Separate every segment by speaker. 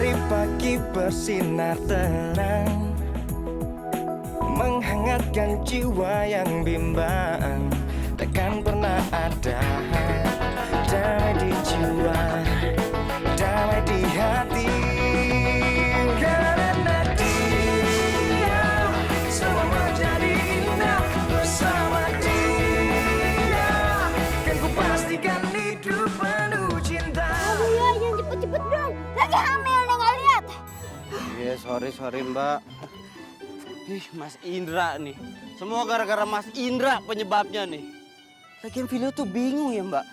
Speaker 1: Matahari pagi bersinar terang, menghangatkan jiwa yang bimbang. Takkan pernah ada damai di jiwa, damai di hati. Karena dia semua menjadi indah bersama dia. Kan ku pastikan hidup penuh cinta.
Speaker 2: Aduh ya, jangan cepet-cepet dong. Lagi hamil nih, nggak lihat.
Speaker 3: Iya, sorry Mbak. Ih, Mas Indra nih. Semua gara-gara Mas Indra penyebabnya nih. Lagian Filio tuh bingung ya Mbak.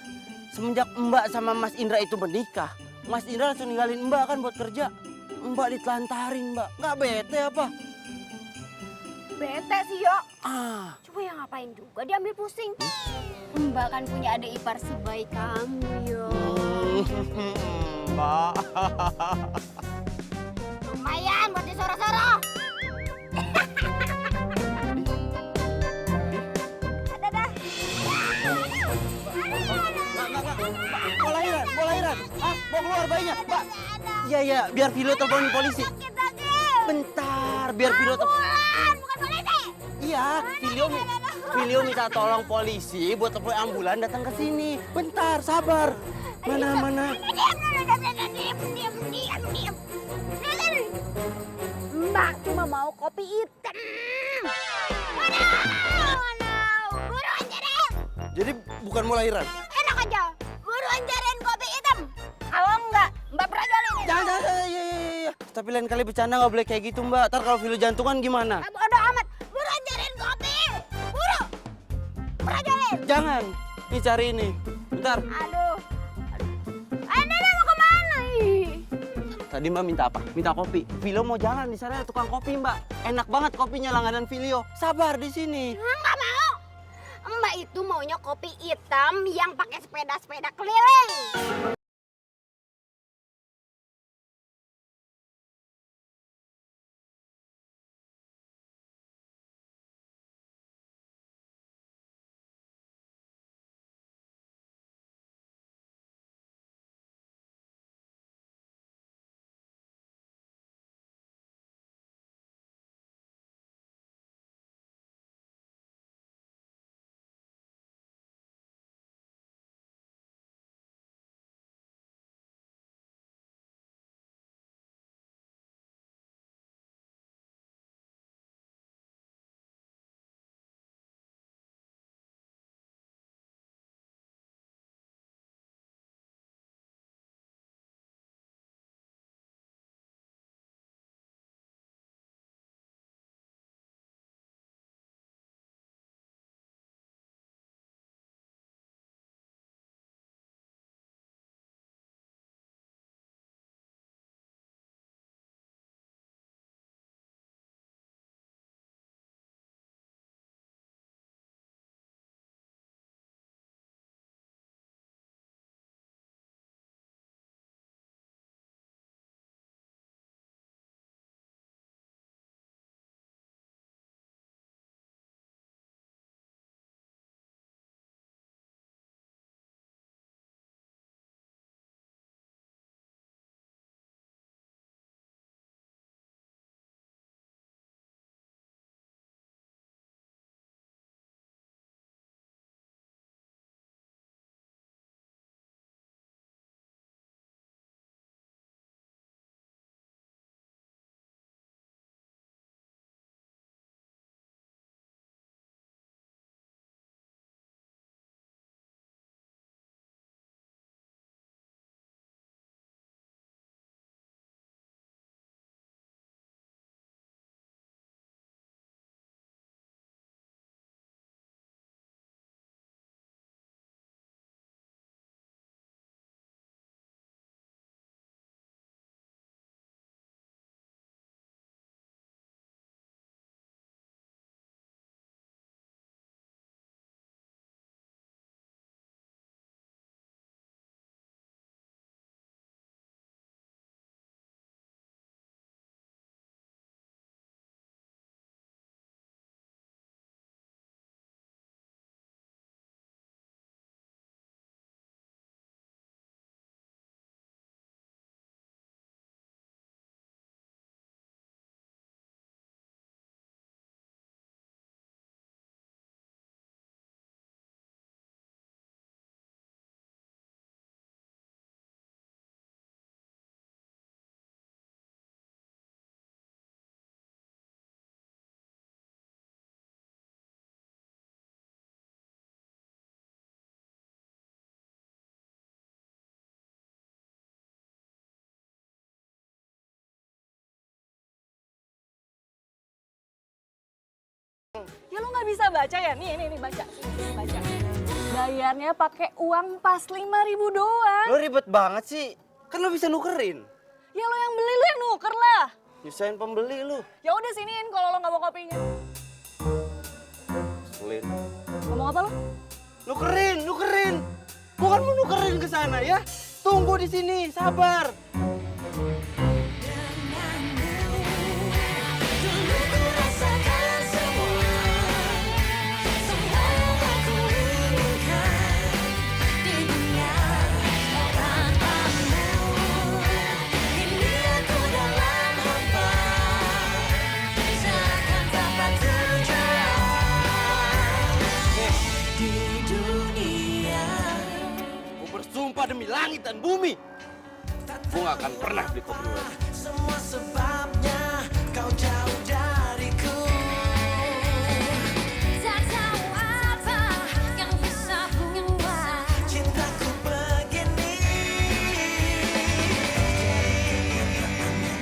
Speaker 3: Semenjak Mbak sama Mas Indra itu menikah, Mas Indra langsung ninggalin Mbak kan buat kerja. Mbak ditelantarin Mbak. Nggak bete apa?
Speaker 2: Bete sih, Yo.
Speaker 3: Ah.
Speaker 2: Cuma ya ngapain juga diambil pusing. Mbak kan punya adik ipar sebaik kamu, Yo.
Speaker 3: Mbak.
Speaker 2: Lumayan buat disoro-soro. Ada dah.
Speaker 3: Mau lahiran. Ah, mau keluar bayinya, Mbak. Iya, biar Filio teleponin polisi. Bentar, biar Filio
Speaker 2: Bukan polisi.
Speaker 3: Iya, Filio minta tolong polisi buat telepon ambulan datang ke sini. Bentar, sabar. Mana?
Speaker 2: Diam. Mbak cuma mau kopi hitam. Buruan cariin.
Speaker 3: Jadi bukan mau lahiran?
Speaker 2: Enak aja. Buruan cariin kopi hitam. Kalau enggak, Mbak perajolin.
Speaker 3: Jangan, iya. Tapi lain kali bercanda nggak boleh kayak gitu, Mbak. Ntar kalau Filio jantungan gimana?
Speaker 2: Bodoh amat. Buruan cariin kopi. Buru. Perajolin.
Speaker 3: Jangan. Nih cari ini. Bentar.
Speaker 2: Aduh. Nenek mau kemana?
Speaker 3: Tadi Mbak minta apa? Minta kopi. Filio mau jalan di sana ada tukang kopi, Mbak. Enak banget kopinya langganan Filio. Sabar di sini.
Speaker 2: Enggak mau. Mbak itu maunya kopi hitam yang pakai sepeda-sepeda keliling.
Speaker 4: Ya lu nggak bisa baca ya? Nih baca. Nih, baca. Bayarnya pakai uang pas 5.000 doang.
Speaker 3: Lo ribet banget sih. Kan lo bisa nukerin.
Speaker 4: Ya lo yang beli, lo yang nuker lah.
Speaker 3: Nyusahin pembeli lu.
Speaker 4: Ya udah siniin kalau lo nggak mau kopinya.
Speaker 3: Sulit.
Speaker 4: Ngomong apa lo?
Speaker 3: Nukerin. Gua kan mau nukerin ke sana ya. Tunggu di sini, sabar. Bersumpah demi langit dan bumi, gue gak akan pernah beli kopi lu lagi.
Speaker 1: Semua sebabnya kau jauh dariku.
Speaker 5: Tak tahu apa yang bisa mengubah
Speaker 1: Cintaku begini.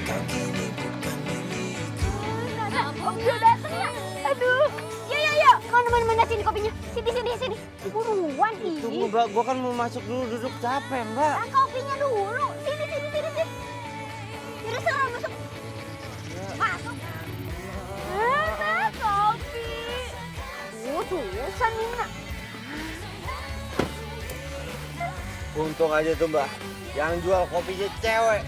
Speaker 1: Kau kini bukan milikku.
Speaker 2: Om Jo dateng ya. Aduh. Ya. Kau nemen-nemen sini kopinya. Sini. Buruan ih.
Speaker 3: Tunggu mbak, gue kan mau masuk dulu, duduk capek mbak.
Speaker 2: Nah, kopinya dulu. Sini. Yaudah sekarang masuk. Masuk. Kopi. Susah nih nak.
Speaker 3: Untung aja tuh mbak, yang jual kopinya cewek.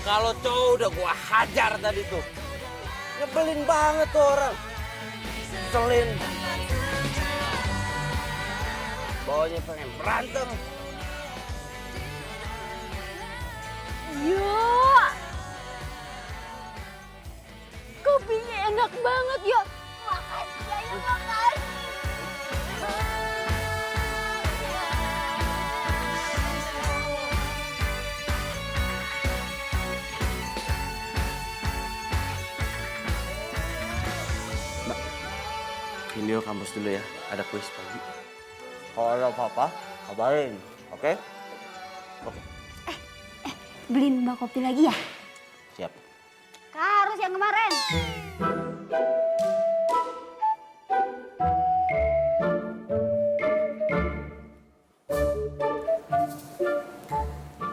Speaker 3: Kalau cowok udah gue hajar tadi tuh. Nyebelin banget tuh orang. Selin. Bawanya pengen berantem.
Speaker 2: Yuk. Kopinya enak banget yuk. Makasih ya, makasih.
Speaker 3: Mbak, video kampus dulu ya, ada kuis pagi. Kalau ada apa-apa, kabarin, oke? Oke.
Speaker 2: Beliin mbak kopi lagi ya?
Speaker 3: Siap.
Speaker 2: Harus yang kemarin.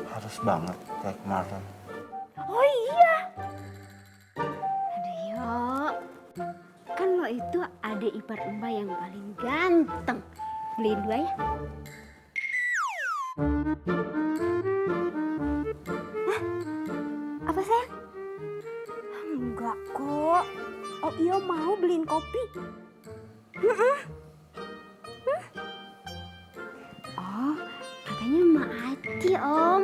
Speaker 3: Harus banget kayak kemarin.
Speaker 2: Oh iya. Aduh yuk. Kan lo itu adik ipar mbak yang paling ganteng. Beliin dua ya. Hah? Apa sayang? Enggak kok. Oh iya mau beliin kopi. Oh, katanya Mak Ati, Om.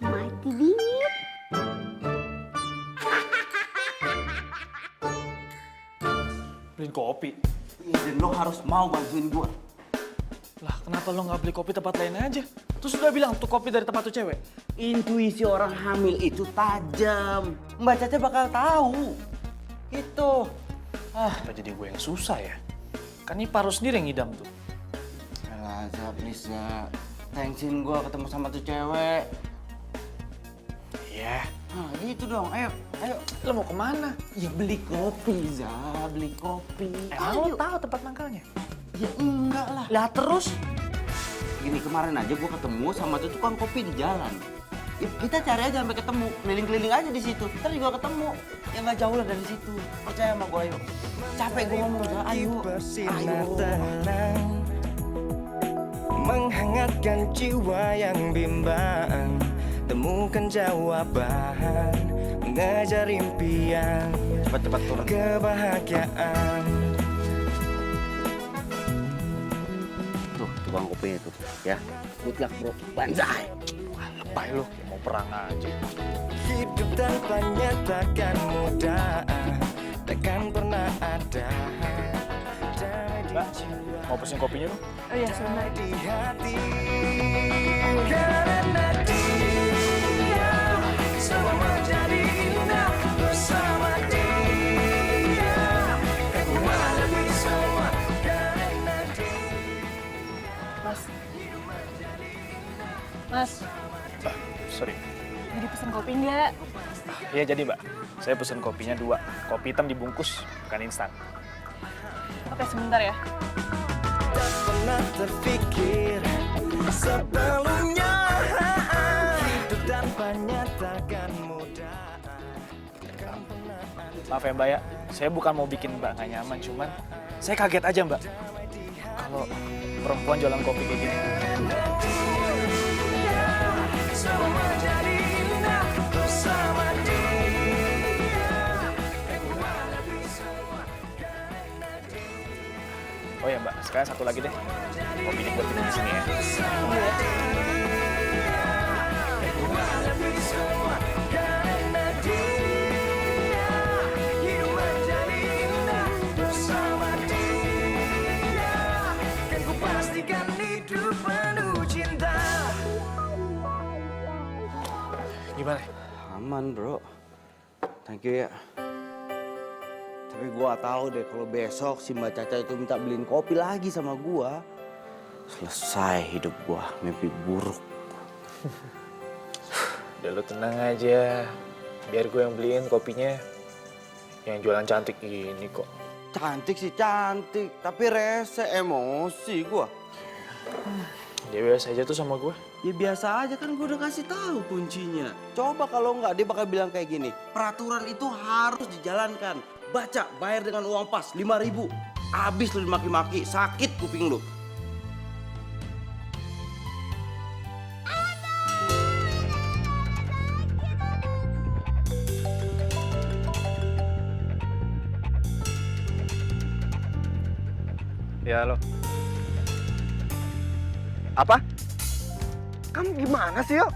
Speaker 2: Mak Ati bingit.
Speaker 6: Beliin kopi.
Speaker 3: Dan lo harus mau bantuin gua.
Speaker 6: Lah kenapa lo nggak beli kopi tempat lain aja? Terus udah bilang tuh kopi dari tempat tuh cewek.
Speaker 3: Intuisi orang hamil itu tajam. Mbak Caca bakal tahu. Itu.
Speaker 6: Apa jadi gue yang susah ya? Kan Ipar lo sendiri yang ngidam tuh.
Speaker 3: Alah, Za, please, Za. Thanksin gua ketemu sama tuh cewek.
Speaker 6: Iya.
Speaker 3: Nah, gitu dong. Ayo.
Speaker 6: Lo mau kemana?
Speaker 3: Ya beli kopi, Za. Beli kopi.
Speaker 6: Emang lo tahu tempat mangkalnya?
Speaker 3: Ya enggak lah.
Speaker 6: Lah terus?
Speaker 3: Gini, kemarin aja gua ketemu sama tuh tukang kopi di jalan. Ya, kita cari aja sampai ketemu. Keliling-keliling aja di situ. Ntar juga ketemu. Ya nggak jauh lah dari situ. Percaya sama gua, ayo. Capek gua ngomong, Za. Ayo.
Speaker 1: Bersinar tenang, menghangatkan jiwa yang bimbang. Temukan jawaban, mengejar impian,
Speaker 3: Cepat-cepat turun.
Speaker 1: kebahagiaan.
Speaker 3: Tuh, tukang kopinya tuh. Ya. Good luck, bro. Banzai.
Speaker 6: Lebay lo, kayak mau perang aja.
Speaker 1: Hidup tanpanya takkan mudah, takkan pernah ada.
Speaker 6: Mbak, mau pesen kopinya dong?
Speaker 4: Oh iya, sebentar.
Speaker 1: Di hati, karena dia semua menjadi indah bersama dia. Kan ku hadapi semua karena dia.
Speaker 4: Mas,
Speaker 6: Mbak, sorry.
Speaker 4: jadi pesen kopi enggak?
Speaker 6: Iya jadi mbak, saya pesen kopinya 2. Kopi hitam dibungkus. bukan instan.
Speaker 4: Oke, sebentar ya.
Speaker 1: Tak pernah terfikir sebelumnya hidup tanpanya takkan mudah.
Speaker 6: Maaf ya Mbak ya, saya bukan mau bikin Mbak nggak nyaman, cuman saya kaget aja Mbak. Kalau perempuan jualan kopi kayak gini.
Speaker 1: Semua menjadi indah bersama dia.
Speaker 6: Oh ya Mbak, sekarang satu lagi deh. Kopinya buat minum di sini ya.
Speaker 1: Hidup menjadi indah bersama dia. Kan ku pastikan hidup penuh cinta.
Speaker 6: Gimana?
Speaker 3: Aman bro, thank you ya. Tapi gua tahu deh kalau besok si Mbak Caca itu minta beliin kopi lagi sama gua, selesai hidup gua, mimpi buruk.
Speaker 6: Udah lu tenang aja, biar gue yang beliin kopinya. Yang jualan cantik ini kok.
Speaker 3: Cantik sih cantik, tapi rese, emosi gua.
Speaker 6: Dia biasa aja tuh sama gue.
Speaker 3: Ya biasa aja kan gua udah kasih tahu kuncinya. Coba kalau nggak dia bakal bilang kayak gini, peraturan itu harus dijalankan. Baca, bayar dengan uang pas 5.000. Abis lu dimaki-maki, sakit kuping lu.
Speaker 7: Ya, halo. Apa? Kamu gimana sih, Yo?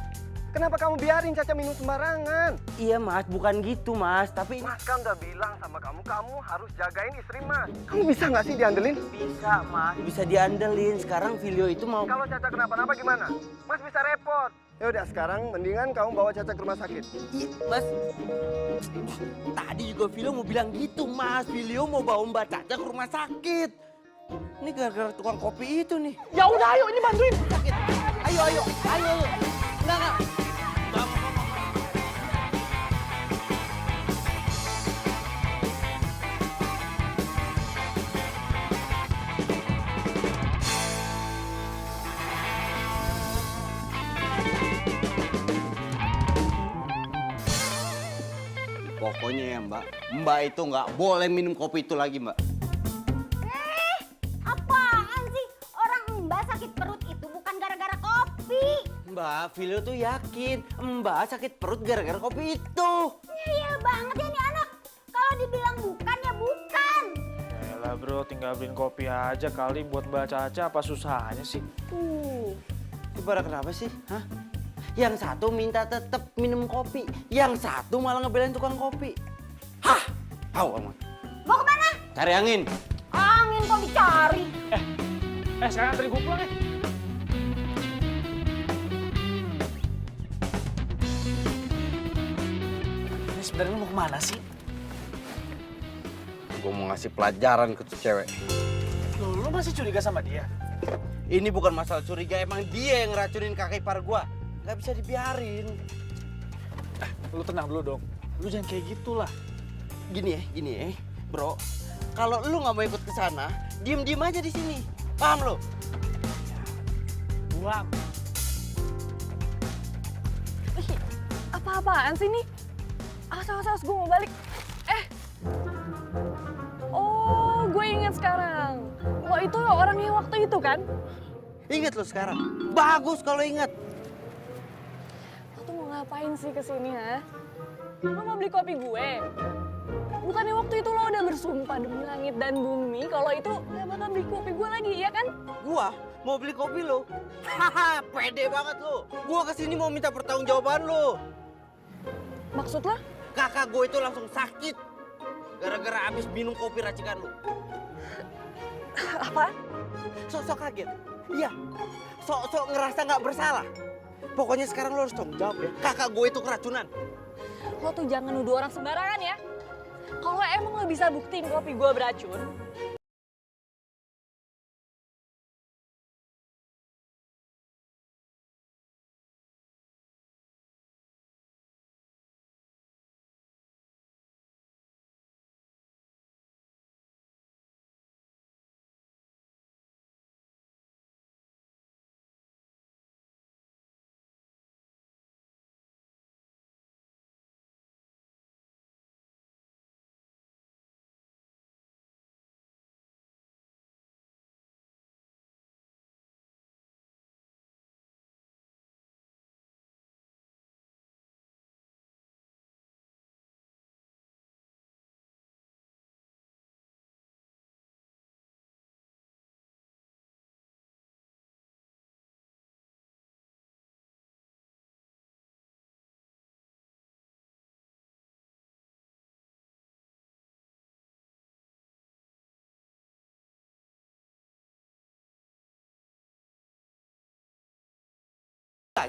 Speaker 7: Kenapa kamu biarin Caca minum sembarangan?
Speaker 3: Iya mas, bukan gitu mas, tapi...
Speaker 7: Mas kan udah bilang sama kamu harus jagain istri Mas. Kamu bisa nggak sih diandelin?
Speaker 3: Bisa mas, bisa diandelin. Sekarang Filio itu mau...
Speaker 7: Kalau Caca kenapa-napa gimana? Mas bisa repot. Ya udah, sekarang mendingan kamu bawa Caca ke rumah sakit.
Speaker 3: Iya mas, tadi juga Filio mau bilang gitu mas. Filio mau bawa Mbak Caca ke rumah sakit. Ini gara-gara tukang kopi itu nih.
Speaker 7: Ya udah, ayo ini bantuin.
Speaker 3: Sakit. Ayo, ayo, ayo, ayo. Enggak. Pokoknya ya Mbak itu nggak boleh minum kopi itu lagi Mbak.
Speaker 2: Apaan sih? Orang Mbak sakit perut itu bukan gara-gara kopi.
Speaker 3: Mbak, Filio tuh yakin Mbak sakit perut gara-gara kopi itu.
Speaker 2: Iya banget ya nih anak. Kalau dibilang bukan ya bukan.
Speaker 6: Yalah bro, tinggal beliin kopi aja kali buat Mbak Caca, apa susahnya sih?
Speaker 3: Ibarat kenapa sih? Hah? Yang satu minta tetap minum kopi, yang satu malah ngebelain tukang kopi. Hah? Tahu amat.
Speaker 2: Mau kemana?
Speaker 3: Cari angin.
Speaker 2: Angin kok dicari.
Speaker 6: Sekarang anterin gue pulang ya. Ini sebenarnya lu mau kemana sih?
Speaker 3: Gue mau ngasih pelajaran ke tuh cewek.
Speaker 6: Lu masih curiga sama dia?
Speaker 3: Ini bukan masalah curiga, emang dia yang ngeracunin kakek ipar gua. Gak bisa dibiarin.
Speaker 6: Lu tenang dulu dong. Lu jangan kayak gitulah.
Speaker 3: Gini ya, bro. Kalau lu nggak mau ikut ke sana, diem aja di sini. Paham lo?
Speaker 6: Buang.
Speaker 4: Apa-apaan sih nih? Awas, gue mau balik. Oh, gue inget sekarang. Lo itu orang yang waktu itu kan?
Speaker 3: Ingat lo sekarang. Bagus kalau ingat.
Speaker 4: Lo tuh mau ngapain sih kesini, ha? Lo mau beli kopi gue? Bukannya waktu itu lo udah bersumpah demi langit dan bumi kalau itu gak bakal beli kopi gue lagi, ya kan?
Speaker 3: Gua mau beli kopi lo. Haha, pede banget lo. Gua kesini mau minta pertanggungjawaban lo.
Speaker 4: Maksud lo?
Speaker 3: Kakak gue itu langsung sakit gara-gara abis minum kopi racikan lo.
Speaker 4: Apa?
Speaker 3: Sok-sok kaget. Iya, sok-sok ngerasa nggak bersalah. Pokoknya sekarang lo harus tanggung jawab ya. Kakak gue itu keracunan.
Speaker 4: Lo tuh jangan nuduh orang sembarangan ya. Kalau emang lo bisa buktiin kopi gue beracun,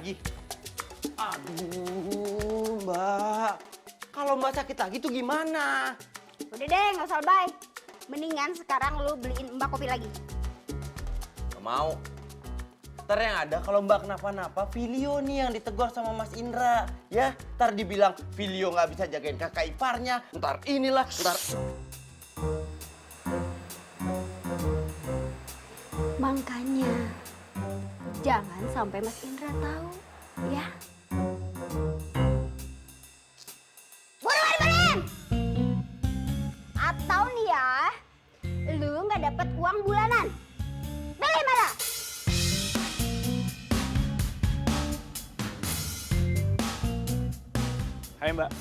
Speaker 3: lagi? Aduh, Mbak. Kalau Mbak sakit lagi tuh gimana?
Speaker 2: Udah deh, nggak usah lebay. Mendingan sekarang lu beliin Mbak kopi lagi.
Speaker 3: Gak mau. Ntar yang ada kalau Mbak kenapa-napa, Filio nih yang ditegur sama Mas Indra. Ya, ntar dibilang Filio nggak bisa jagain kakak iparnya. Ntar inilah, ntar...
Speaker 2: Makanya jangan sampai Mas Indra tahu, ya. Buruan beliin! Atau nih ya, lu nggak dapet uang bulanan. Beli mana?
Speaker 6: Hai Mbak.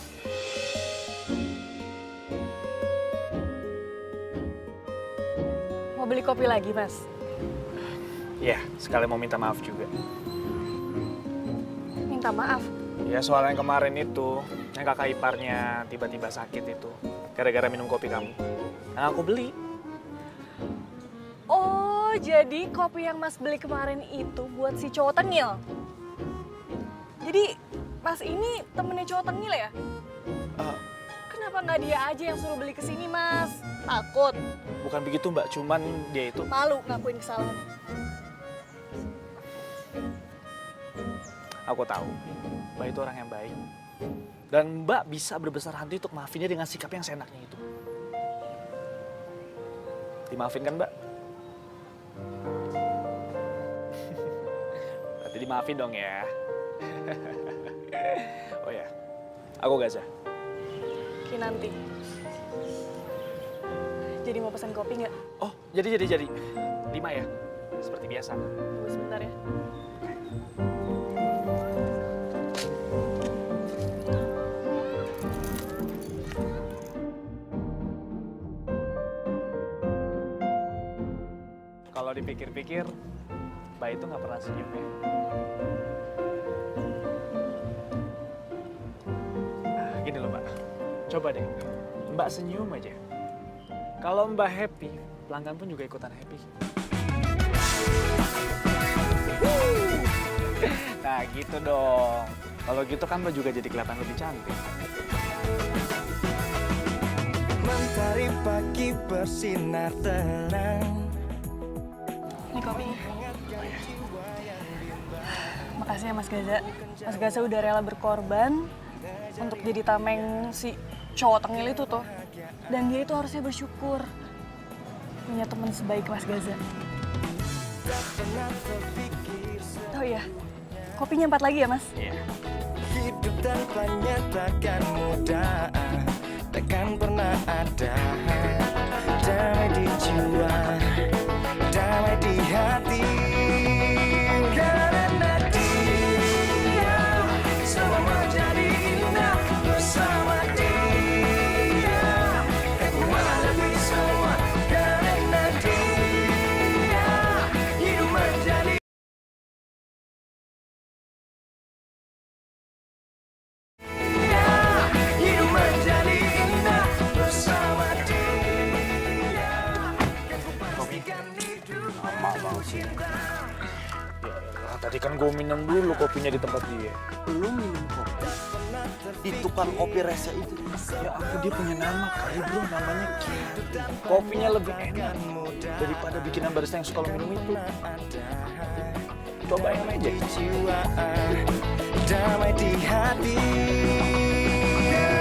Speaker 4: Mau beli kopi lagi, Mas?
Speaker 6: Ya, sekali mau minta maaf juga.
Speaker 4: Minta maaf.
Speaker 6: Ya soal yang kemarin itu, yang kakak iparnya tiba-tiba sakit itu. Gara-gara minum kopi kamu. Yang aku beli.
Speaker 4: Oh, jadi kopi yang Mas beli kemarin itu buat si cowok tengil? Jadi Mas ini temennya cowok tengil ya? Kenapa nggak dia aja yang suruh beli ke sini, Mas? Takut?
Speaker 6: Bukan begitu Mbak, cuman dia itu...
Speaker 4: Malu ngakuin kesalahan.
Speaker 6: Aku tahu, Mbak itu orang yang baik. Dan Mbak bisa berbesar hati untuk maafinnya dengan sikap yang seenaknya itu. Dimaafin kan Mbak? Berarti dimaafin dong ya. Oh ya, aku Gaza.
Speaker 4: Nanti. Jadi mau pesan kopi nggak?
Speaker 6: Oh, jadi. 5 ya? Seperti biasa.
Speaker 4: Tunggu sebentar ya.
Speaker 6: Kalau dipikir-pikir, Mbak itu nggak pernah senyum ya. Nah, gini loh Mbak. Coba deh, Mbak senyum aja. Kalau Mbak happy, pelanggan pun juga ikutan happy. Nah gitu dong. Kalau gitu kan Mbak juga jadi kelihatan lebih cantik.
Speaker 1: Mentari pagi bersinar terang.
Speaker 4: Ini kopinya. Makasih ya Mas Gaza. Mas Gaza udah rela berkorban untuk jadi tameng si cowok tengil itu tuh. Dan dia itu harusnya bersyukur punya teman sebaik Mas Gaza. Oh iya, kopinya 4 lagi ya Mas?
Speaker 6: Iya.
Speaker 1: Hidup tanpanya takkan mudah, takkan pernah ada. Damai di jiwa, damai di hati. Karena dia semua menjadi indah bersama dia. Kan kuat lebih semua. Karena dia hidup menjadi hidup menjadi indah bersama dia. Kan ku pastikan hidup penuh cinta.
Speaker 6: Ya, tadi kan gue minum dulu kopinya di tempat dia.
Speaker 3: Lu minum kopi di tukang kopi rese itu.
Speaker 6: Ya aku dia punya nama kali bro, namanya Ki. Kopinya lebih enak daripada bikinan barista yang suka lo minum itu. Cobain aja.
Speaker 1: Jiwa damai di hati.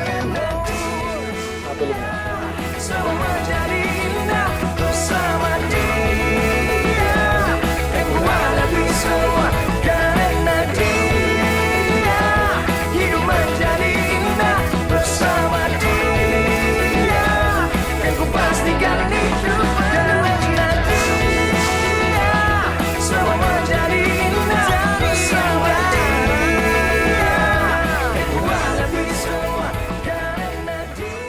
Speaker 1: Karena
Speaker 6: Apa lu mau?
Speaker 1: semua menjadi indah bersama dia. Yang kuat lebih semua. Karena dia hidup menjadi indah bersama dia. Yang ku pastikan hidup karena dia. Semua menjadi indah bersama dia. Yang kuat lebih semua. Karena dia.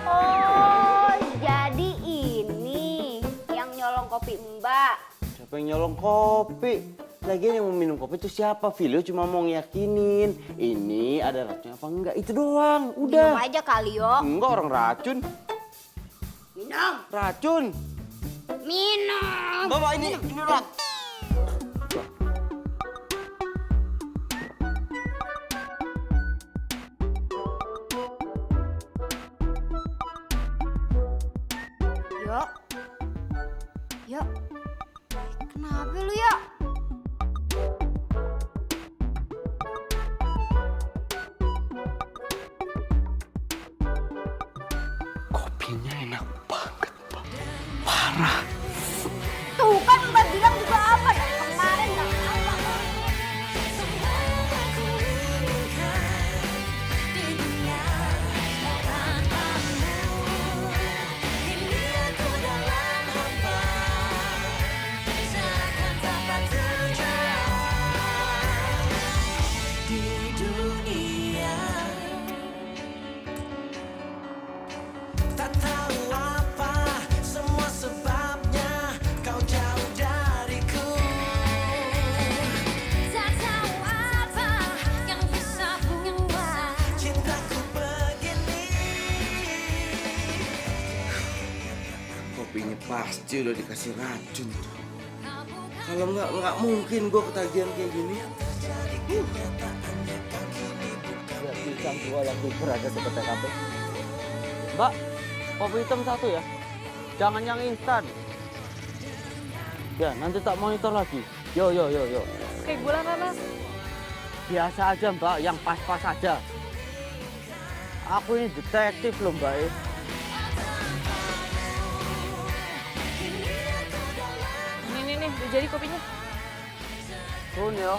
Speaker 2: Oh, jadi ini yang nyolong kopi Mbak.
Speaker 3: Siapa yang nyolong kopi? Lagian yang mau minum kopi itu siapa? Filio cuma mau ngiyakinin ini ada racun apa enggak. Itu doang,
Speaker 2: Minum
Speaker 3: udah.
Speaker 2: aja kali yo.
Speaker 3: Enggak, orang racun.
Speaker 2: Minum.
Speaker 3: Racun.
Speaker 2: Minum.
Speaker 3: Bawa ini rak.
Speaker 2: Kenapa lu ya?
Speaker 3: Kopinya enak banget, Pak. Parah.
Speaker 2: Tuh kan Mbak bilang juga apa ya kemarin nggak apa.
Speaker 1: Tak tahu apa semua sebabnya kau jauh dariku.
Speaker 5: Tak tahu apa yang bisa buat
Speaker 1: Cintaku begini.
Speaker 3: Kopinya pasti udah dikasih racun tuh. Kalau nggak mungkin gue ketagihan kayak gini. Pisang gua langsung berada di TKP. Mbak, kopi hitam satu ya. Jangan yang instan. Ya, nanti tak monitor lagi. Yo.
Speaker 4: Kayak gula nanas.
Speaker 3: Biasa aja Mbak, yang pas-pas aja. Aku ini detektif loh Mbak.
Speaker 4: Nih, udah jadi kopinya.
Speaker 3: Turun ya.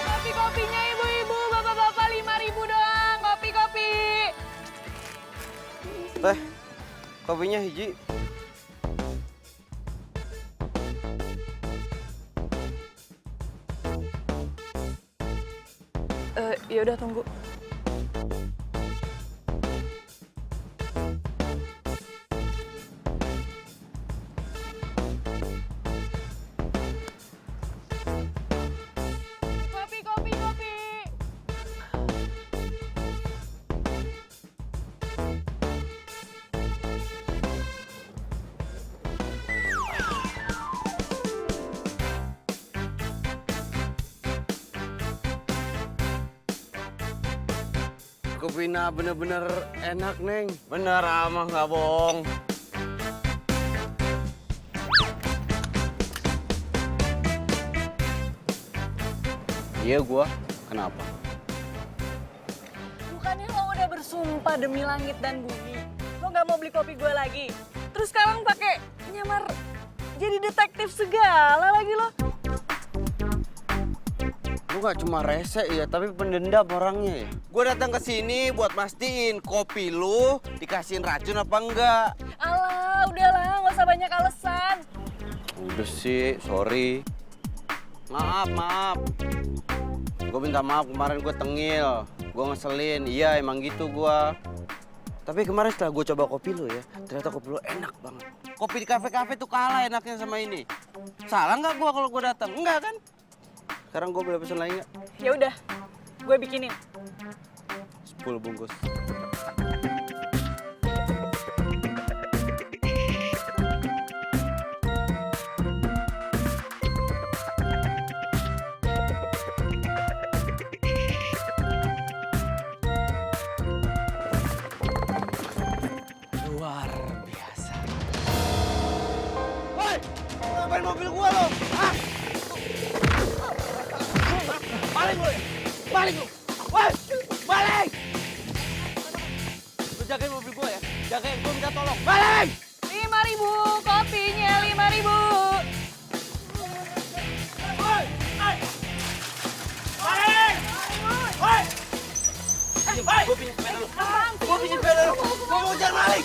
Speaker 4: Kopi-kopinya ibu-ibu, bapak-bapak 5.000 doang. Kopi-kopi.
Speaker 3: Teh, kopinya hiji.
Speaker 4: Ya udah tunggu. Kopi.
Speaker 3: Kopinya bener-bener enak, Neng. Bener, amah nggak bohong. Iya gua, kenapa?
Speaker 4: Bukannya lo udah bersumpah demi langit dan bumi, lo nggak mau beli kopi gue lagi. Terus sekarang pakai nyamar jadi detektif segala lagi lo.
Speaker 3: Lu gak cuma rese ya, tapi pendendam orangnya ya. Gue datang ke sini buat mastiin kopi lu dikasihin racun apa enggak.
Speaker 4: Alah, udahlah, nggak usah banyak alasan.
Speaker 3: Udah sih, sorry. Maaf. Gue minta maaf kemarin gue tengil, gue ngeselin. Iya emang gitu gue. Tapi kemarin setelah gue coba kopi lu ya, ternyata kopi lu enak banget. Kopi di kafe-kafe tuh kalah enaknya sama ini. Salah nggak gue kalau gue datang? Enggak kan? Sekarang gue boleh pesen lagi nggak?
Speaker 4: Ya udah, gue bikinin.
Speaker 3: 10 bungkus. Luar biasa. Woi, ngapain mobil gua lo? Hah? Balik lu! Balik lu! Woi! Balik! Lu jagain mobil gua ya. Jagain, gua minta tolong. Balik!
Speaker 4: 5.000 kopinya 5.000.
Speaker 3: Woi! Balik! Woi! Gua pinjam sepeda lu. Gua pinjam sepeda lu. Gua mau jalan balik.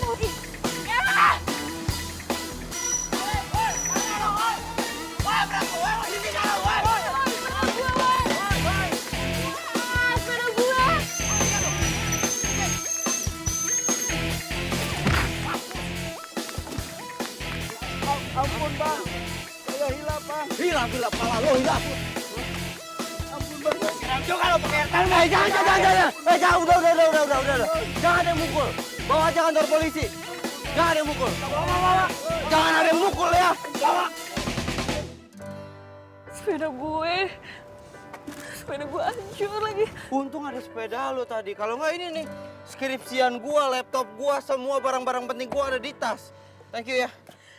Speaker 7: Ampun bang, saya hilap bang.
Speaker 3: Hilap pala lo, hilap.
Speaker 7: Ampun bang.
Speaker 3: Juga lo pakai jangan. Jangan, udah. Jangan ada yang mukul. Bawa aja kantor polisi. Jangan ada yang mukul. Jangan ada yang mukul ya. Bawa.
Speaker 4: Sepeda gue. sepeda gue hancur lagi.
Speaker 3: Untung ada sepeda lo tadi. Kalau nggak ini nih, skripsian gua, laptop gua, semua barang-barang penting gua ada di tas. Thank you ya.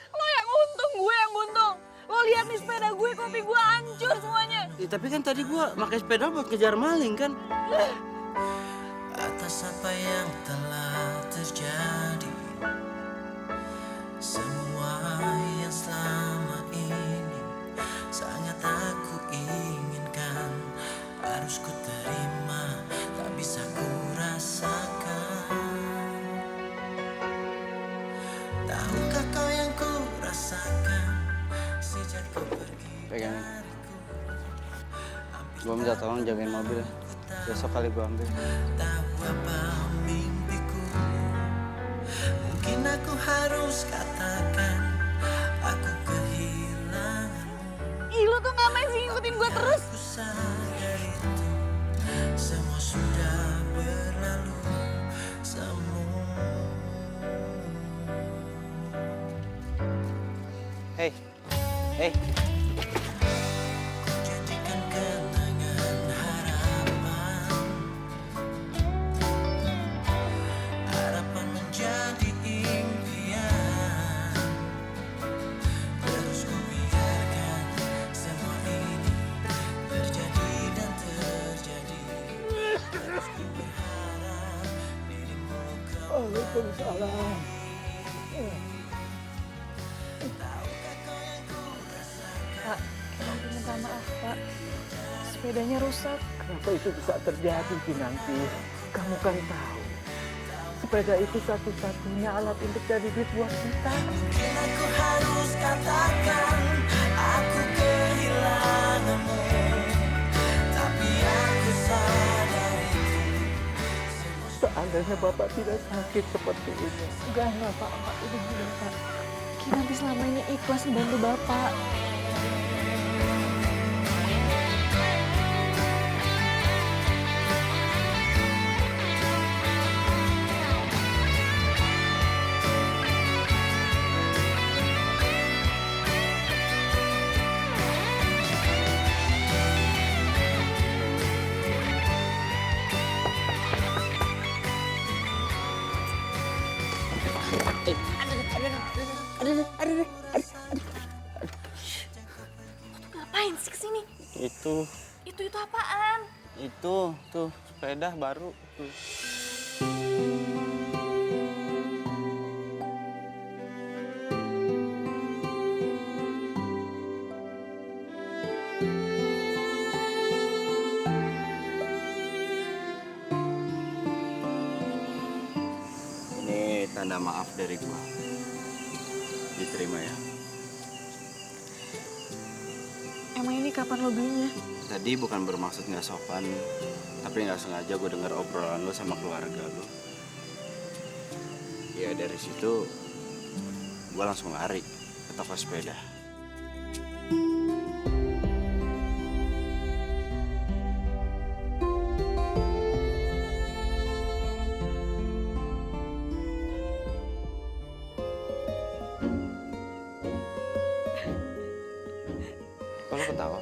Speaker 4: Lo yang untung, gue yang untung. Lo lihat nih sepeda gue, kopi gue hancur semuanya.
Speaker 3: Ya, tapi kan tadi gua pakai sepeda buat kejar maling kan.
Speaker 1: Atas apa yang telah terjadi, semua yang selama ini sangat aku inginkan, harus ku terima, tak bisa ku rasakan. Tahukah kau yang ku rasakan sejak kau pergi
Speaker 3: Pegang.
Speaker 1: dariku?
Speaker 3: Gua minta tolong jagain mobil. Besok kali gua ambil.
Speaker 1: Tahu apa mimpiku? Mungkin aku harus katakan aku kehilanganmu.
Speaker 4: Ih, lo tuh ngapain sih ngikutin gue terus?
Speaker 1: Aku sadar itu semua sudah berlalu semua.
Speaker 3: Hey, hey.
Speaker 1: Ku jadikan kenangan harapan, harapan menjadi impian. Terus ku biarkan semua ini terjadi dan terjadi. Terus ku berharap dirimu kau.
Speaker 4: Pak, aku minta maaf, Pak. Sepedanya rusak.
Speaker 8: Kenapa itu bisa terjadi, Kinanti? Kamu kan tahu, sepeda itu satu-satunya alat untuk cari duit buat kita.
Speaker 1: Mungkin aku harus katakan aku kehilanganmu, tapi aku sadar itu.
Speaker 8: Seandainya Bapak tidak sakit seperti ini.
Speaker 4: Enggak, Pak. Udah, Pak. Kinanti selama ini ikhlas membantu Bapak. Ngapain sih kesini?
Speaker 3: Itu
Speaker 4: Itu apaan?
Speaker 3: tuh sepeda baru tuh. Ini tanda maaf dari gua. Diterima ya.
Speaker 4: Emang ini kapan lo belinya?
Speaker 3: Tadi bukan bermaksud nggak sopan, tapi nggak sengaja gue dengar obrolan lo sama keluarga lo. Ya dari situ gue langsung lari ke toko sepeda. Kalau ketawa?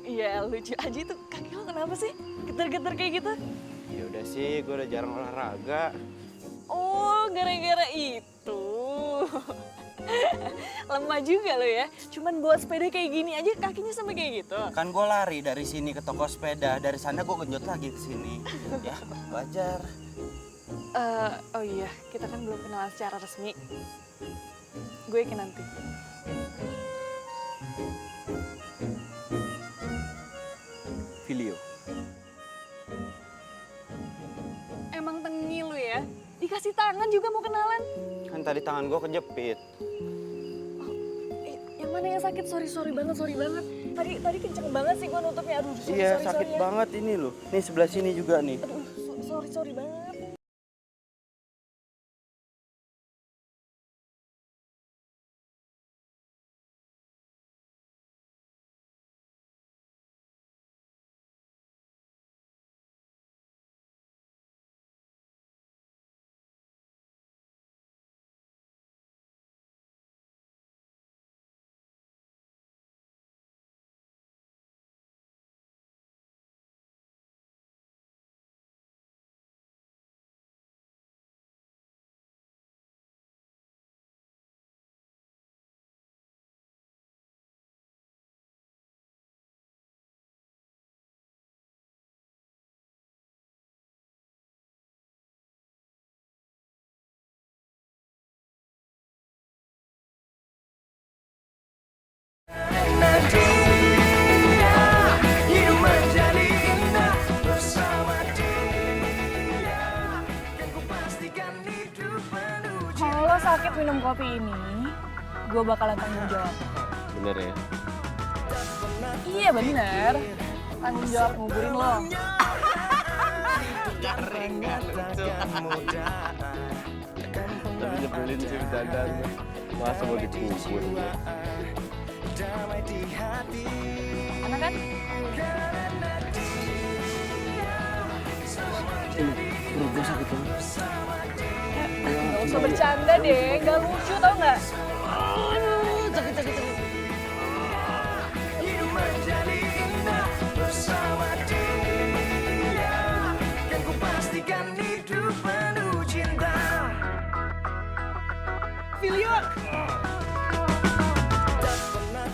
Speaker 4: Iya, lucu aja itu. Kaki lo kenapa sih? Getar-getar kayak gitu?
Speaker 3: Ya udah sih, gue udah jarang olahraga.
Speaker 4: Oh, gara-gara itu. Lemah juga lo ya. Cuman buat sepeda kayak gini aja kakinya sampai kayak gitu.
Speaker 3: Kan gue lari dari sini ke toko sepeda, dari sana gue genjot lagi ke sini. Ya, wajar.
Speaker 4: Oh iya, kita kan belum kenalan secara resmi. Gue Kinanti.
Speaker 3: Filio.
Speaker 4: Emang tengi lu ya? Dikasih tangan juga mau kenalan?
Speaker 3: Kan tadi tangan gue kejepit.
Speaker 4: Yang mana yang sakit? Sorry banget. Tadi kenceng banget sih gua nutupnya. Aduh,
Speaker 3: Iya,
Speaker 4: sorry
Speaker 3: sakit
Speaker 4: ya.
Speaker 3: banget ini loh. Nih sebelah sini juga nih.
Speaker 4: Aduh, sorry banget. lo sakit minum kopi ini, gue bakalan tanggung jawab.
Speaker 3: Bener ya?
Speaker 4: Iya bener, tanggung jawab nguburin lo.
Speaker 3: Tapi nyebelin sih bercandanya. Masa mau dikubur?
Speaker 4: Enak kan?
Speaker 3: Perut gue sakit banget.
Speaker 4: Gak usah bercanda deh, gak lucu tau gak?
Speaker 1: menjadi indah bersama dia. Dan ku pastikan hidup penuh cinta.
Speaker 4: Filio!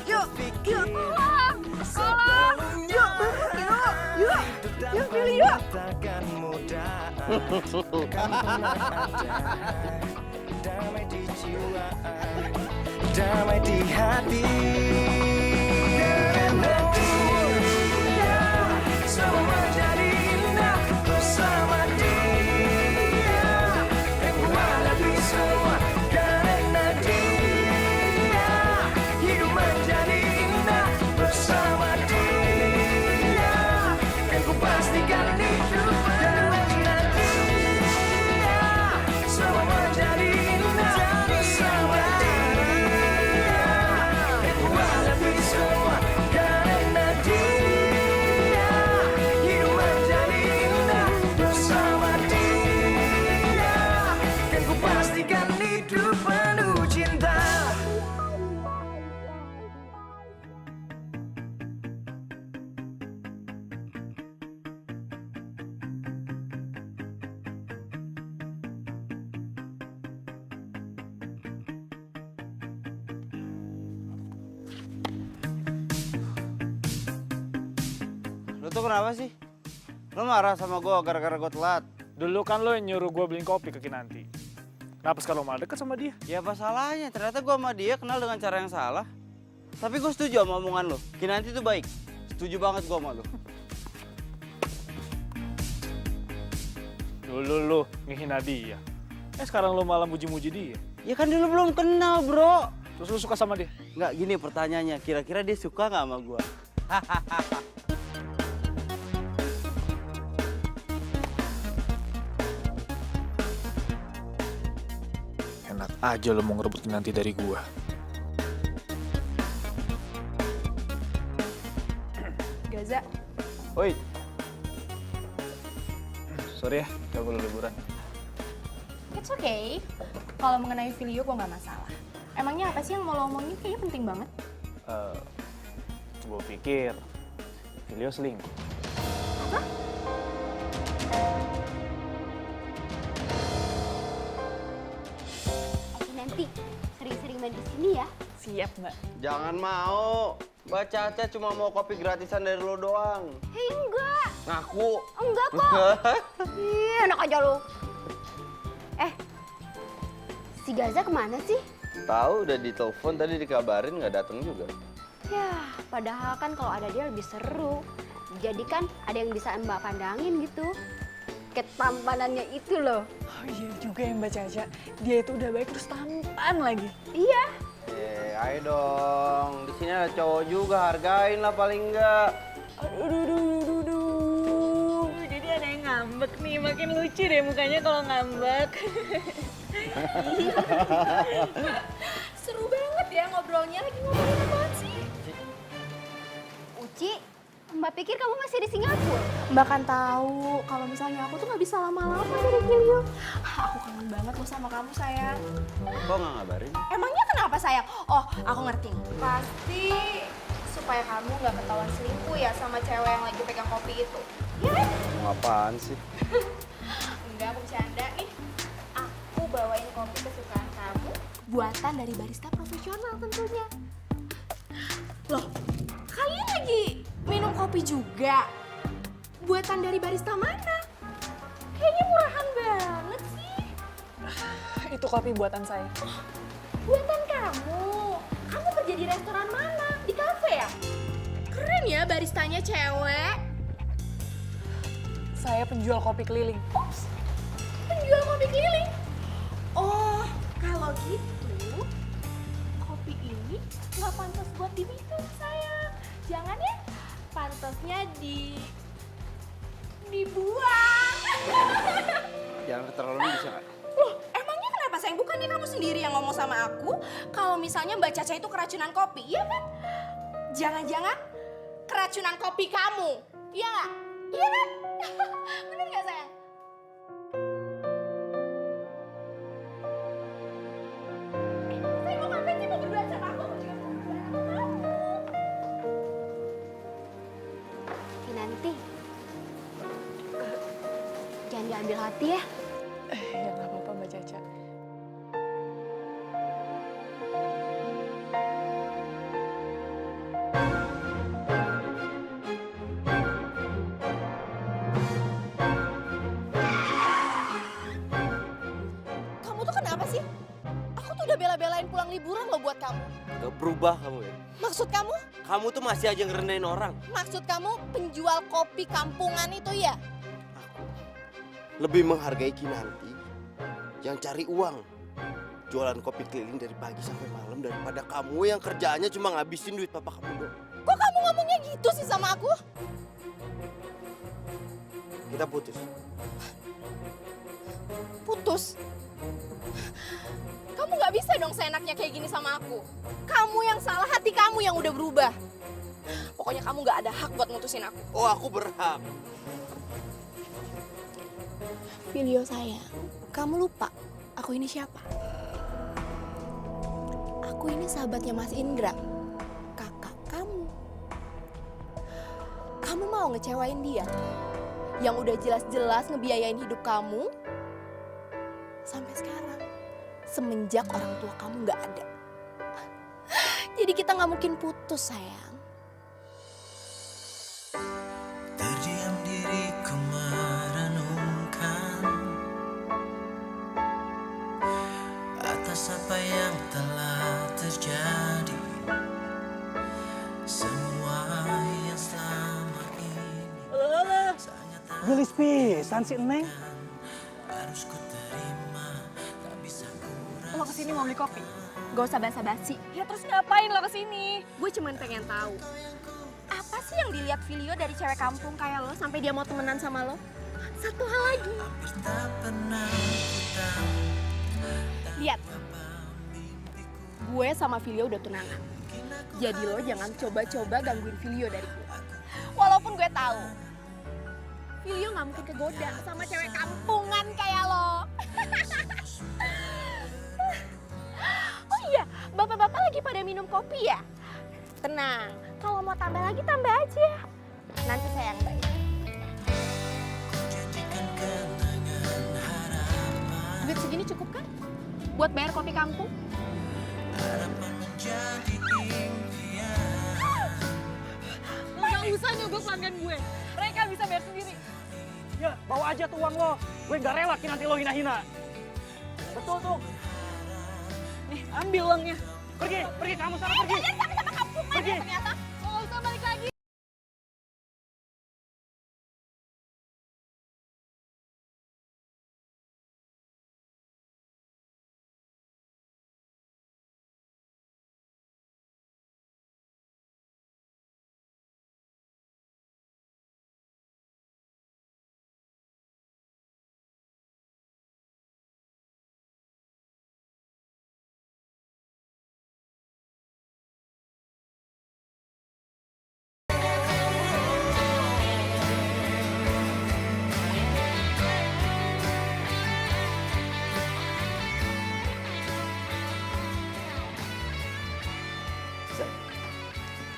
Speaker 4: Yuk, yuk, tolong! Tolong! Yuk, yuk, yuk, Filio!
Speaker 1: Takkan mudah, kan pernah ada damai di jiwa, damai di hati. Karena dia semua jadi indah bersama dia. Dan ku hadapi semua karena dia. Hidup menjadi indah bersama dia. Dan ku pastikan hidup penuh cinta. Semua menjadi indah bersama dia. Dan ku hadapi semua karena dia. Hidup menjadi indah bersama dia. Dan ku pastikan hidup penuh cinta.
Speaker 3: Lo tuh kenapa sih? Lo marah sama gue gara-gara gue telat?
Speaker 6: Dulu kan lo yang nyuruh gue beliin kopi ke Kinanti. Kenapa sekarang lo malah deket sama dia?
Speaker 3: Ya apa salahnya? Ternyata gue sama dia kenal dengan cara yang salah. Tapi gue setuju sama omongan lo. Kinanti tuh baik. Setuju banget gue sama lo.
Speaker 6: Dulu lo ngehina dia. Sekarang lo malah muji-muji dia.
Speaker 3: Ya kan dulu belum kenal bro.
Speaker 6: Terus lo suka sama dia?
Speaker 3: Nggak gini pertanyaannya. Kira-kira dia suka nggak sama gue?
Speaker 6: Enak aja lo mau ngerebut Kinanti dari gue.
Speaker 4: Gaza,
Speaker 3: Woi,
Speaker 6: Sorry ya, gak perlu liburan.
Speaker 9: It's okay. Kalau mengenai Filio gue nggak masalah. Emangnya apa sih yang mau lo omongin? Kayaknya penting banget.
Speaker 6: Gue pikir Filio selingkuh.
Speaker 2: Nanti sering-sering main di sini ya.
Speaker 4: siap mbak.
Speaker 3: jangan mau. Mbak Caca cuma mau kopi gratisan dari lo doang.
Speaker 2: Hei enggak,
Speaker 3: Ngaku.
Speaker 2: enggak kok. Ih, enak aja lo. Si Gaza kemana sih?
Speaker 3: Tahu udah ditelepon tadi dikabarin nggak datang juga.
Speaker 2: Ya, padahal kan kalau ada dia lebih seru. Jadi kan ada yang bisa Mbak pandangin gitu. Ketampanannya itu loh.
Speaker 4: Oh iya juga ya Mbak Caca, dia itu udah baik terus tampan lagi.
Speaker 2: Iya.
Speaker 3: Ayo dong. Di sini ada cowok juga, hargain lah paling enggak.
Speaker 4: Aduh. Jadi ada yang ngambek nih, makin lucu deh mukanya kalau ngambek.
Speaker 9: Seru banget ya ngobrolnya. Lagi ngobrolin apaan sih?
Speaker 2: Uci, Mbak pikir kamu masih di Singapura?
Speaker 9: Mbak kan tahu kalau misalnya aku tuh nggak bisa lama-lama dari Filio. Aku kangen banget loh sama kamu sayang.
Speaker 3: Kok nggak ngabarin?
Speaker 9: Emangnya kenapa sayang? Oh, aku ngerti. Pasti supaya kamu nggak ketahuan selingkuh ya sama cewek yang lagi pegang kopi itu. Ya kan?
Speaker 3: Mau apaan sih?
Speaker 9: Enggak, aku bercanda nih. Aku bawain kopi kesukaan kamu, buatan dari barista profesional tentunya. Loh, kalian lagi minum kopi juga? Buatan dari barista mana? Kayaknya murahan banget sih.
Speaker 4: Itu kopi buatan saya.
Speaker 9: Buatan kamu? Kamu kerja di restoran mana? Di kafe ya? Keren ya baristanya cewek.
Speaker 4: Saya penjual kopi keliling.
Speaker 9: Ups, penjual kopi keliling. Oh, kalau itu kopi ini nggak pantas buat diminum sayang. Jangan ya, pantasnya dibuang.
Speaker 3: Jangan keterlaluan bisa nggak?
Speaker 9: Loh, emangnya kenapa sayang? Bukannya kamu sendiri yang ngomong sama aku kalau misalnya Mbak Caca itu keracunan kopi, iya kan? Jangan-jangan keracunan kopi kamu, iya nggak? Iya kan? Bener nggak sayang? Saya mau ngapain sih mau berdua sama aku? Aku juga mau berdua sama kamu.
Speaker 2: Kinanti, jangan diambil hati ya.
Speaker 4: Ya nggak apa-apa Mbak Caca.
Speaker 9: Kamu tuh kenapa sih? Aku tuh udah bela-belain pulang liburan loh buat kamu.
Speaker 3: Gak berubah kamu ya?
Speaker 9: Maksud kamu?
Speaker 3: Kamu tuh masih aja ngerendahin orang.
Speaker 9: Maksud kamu penjual kopi kampungan itu ya?
Speaker 3: Lebih menghargai Kinanti yang cari uang. Jualan kopi keliling dari pagi sampai malam daripada kamu yang kerjaannya cuma ngabisin duit papa kamu doang.
Speaker 9: Kok kamu ngomongnya gitu sih sama aku?
Speaker 3: Kita putus.
Speaker 9: Putus? Kamu nggak bisa dong seenaknya kayak gini sama aku. Kamu yang salah, hati kamu yang udah berubah. Pokoknya kamu nggak ada hak buat mutusin aku.
Speaker 3: Oh, aku berhak.
Speaker 9: Filio sayang, kamu lupa aku ini siapa? Aku ini sahabatnya Mas Indra, kakak kamu. Kamu mau ngecewain dia? Yang udah jelas-jelas ngebiayain hidup kamu sampai sekarang, semenjak orang tua kamu nggak ada. Jadi kita nggak mungkin putus sayang.
Speaker 1: Terdiam diriku merenungkan atas apa yang telah terjadi. Semua yang selama ini sangat tak
Speaker 6: Gelis pisan si Neng.
Speaker 1: harus ku terima. Tak bisa ku
Speaker 4: Lo kesini mau beli kopi?
Speaker 9: Gak usah basa-basi.
Speaker 4: Ya terus ngapain lo kesini?
Speaker 9: Gue cuman pengen tahu apa sih yang dilihat Filio dari cewek kampung kayak lo sampai dia mau temenan sama lo? Satu hal lagi.
Speaker 1: hampir tak pernah ku tahu.
Speaker 9: Lihat. Gue sama Filio udah tunangan. Jadi lo jangan coba-coba gangguin Filio dari gue. Walaupun gue tahu Filio nggak mungkin kegoda sama cewek kampungan kayak lo. Oh iya, bapak-bapak lagi pada minum kopi ya? Tenang, kalau mau tambah lagi tambah aja. Nanti saya yang bayar.
Speaker 1: Jadikan kenangan harapan.
Speaker 9: Duit segini cukup kan? Buat bayar kopi kampung?
Speaker 1: Harapan menjadi impian.
Speaker 4: Lo gak usah nyogok pelanggan gue. Mereka bisa bayar sendiri.
Speaker 6: Ya, bawa aja tuh uang lo. Gue nggak rela nanti lo hina-hina. Betul tuh.
Speaker 4: Nih, ambil uangnya.
Speaker 6: Pergi kamu sana pergi.
Speaker 9: Kalian sama-sama kampungan
Speaker 6: Pergi.
Speaker 9: ya ternyata.
Speaker 4: Lo gak usah balik lagi.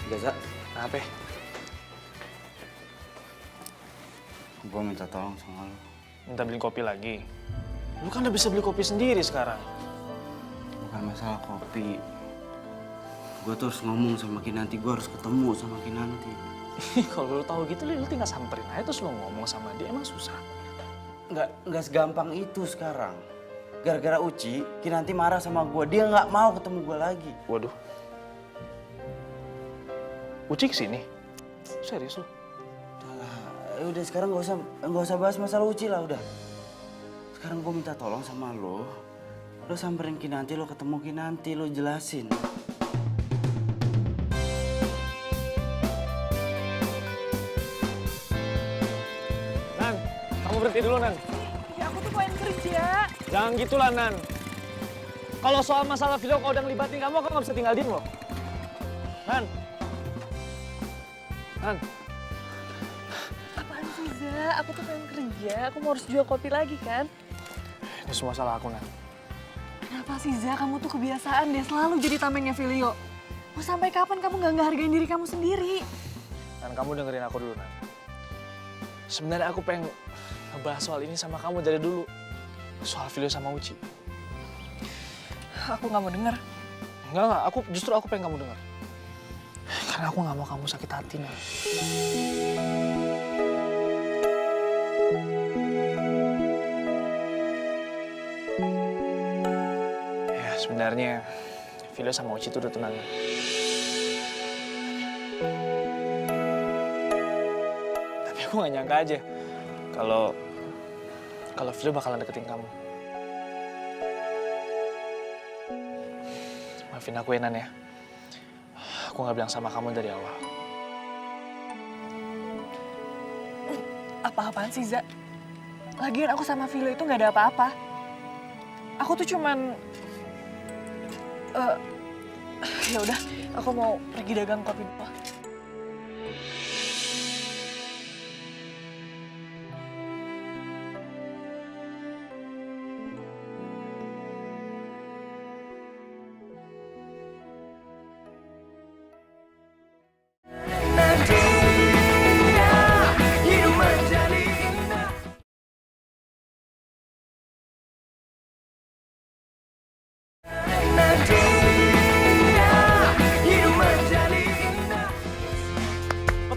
Speaker 3: Gaza,
Speaker 6: Apa?
Speaker 3: gue minta tolong sama lo.
Speaker 6: Minta beli kopi lagi. Lu kan udah bisa beli kopi sendiri sekarang.
Speaker 3: Bukan masalah kopi. Gue tuh harus ngomong sama Kinanti, gue harus ketemu sama Kinanti.
Speaker 6: Kalau lu tahu gitu, lu tinggal samperin aja terus lu ngomong sama dia. Emang susah.
Speaker 3: Nggak segampang itu sekarang. Gara-gara Uci, Kinanti marah sama gue. Dia nggak mau ketemu gue lagi.
Speaker 6: Waduh. Uci kesini? Serius lu?
Speaker 3: Udah sekarang nggak usah bahas masalah Uci lah udah. Sekarang gue minta tolong sama lo. Lo samperin Kinanti, lo ketemu Kinanti, lo jelasin.
Speaker 6: Nan, kamu berhenti dulu, Nan.
Speaker 4: Ya aku tuh pengen kerja.
Speaker 6: Jangan gitu lah, Nan. Kalau soal masalah video kalau udah ngelibatin kamu nggak bisa tinggal diem loh. Nan. Nan.
Speaker 4: Apaan sih, Za? Aku tuh pengen kerja. Aku mau harus jual kopi lagi kan?
Speaker 6: Ini semua salah aku, Nan.
Speaker 4: Kenapa sih, Za? Kamu tuh kebiasaan deh selalu jadi tamengnya Filio. Mau sampai kapan kamu nggak ngehargain diri kamu sendiri?
Speaker 6: Dan kamu dengerin aku dulu, Nan. Sebenarnya aku pengen ngebahas soal ini sama kamu dari dulu. Soal video sama Uci.
Speaker 4: Aku nggak mau denger.
Speaker 6: Enggak, justru aku pengen kamu dengar. Karena aku nggak mau kamu sakit hati, Nan. Ya, sebenarnya Filio sama Uci itu udah tunangan. Tapi aku nggak nyangka aja kalau Filio bakalan deketin kamu. Maafin aku ya, Nan ya. Aku nggak bilang sama kamu dari awal.
Speaker 4: Apa-apaan sih, Za? Lagian aku sama Filio itu nggak ada apa-apa. Aku tuh cuman... ya udah, aku mau pergi dagang kopi dulu.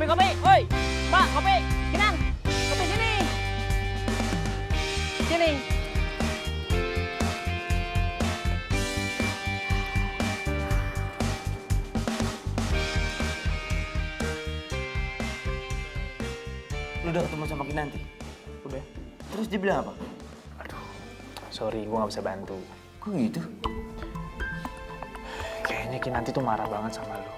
Speaker 6: Kopi, woi, Mbak, kopi, Kinan, kopi sini. Sini.
Speaker 3: Lo udah ketemu sama Kinanti?
Speaker 6: Udah.
Speaker 3: Terus dia bilang apa?
Speaker 6: Aduh, sorry, gue nggak bisa bantu.
Speaker 3: Kok gitu?
Speaker 6: Kayaknya Kinanti tuh marah banget sama lo.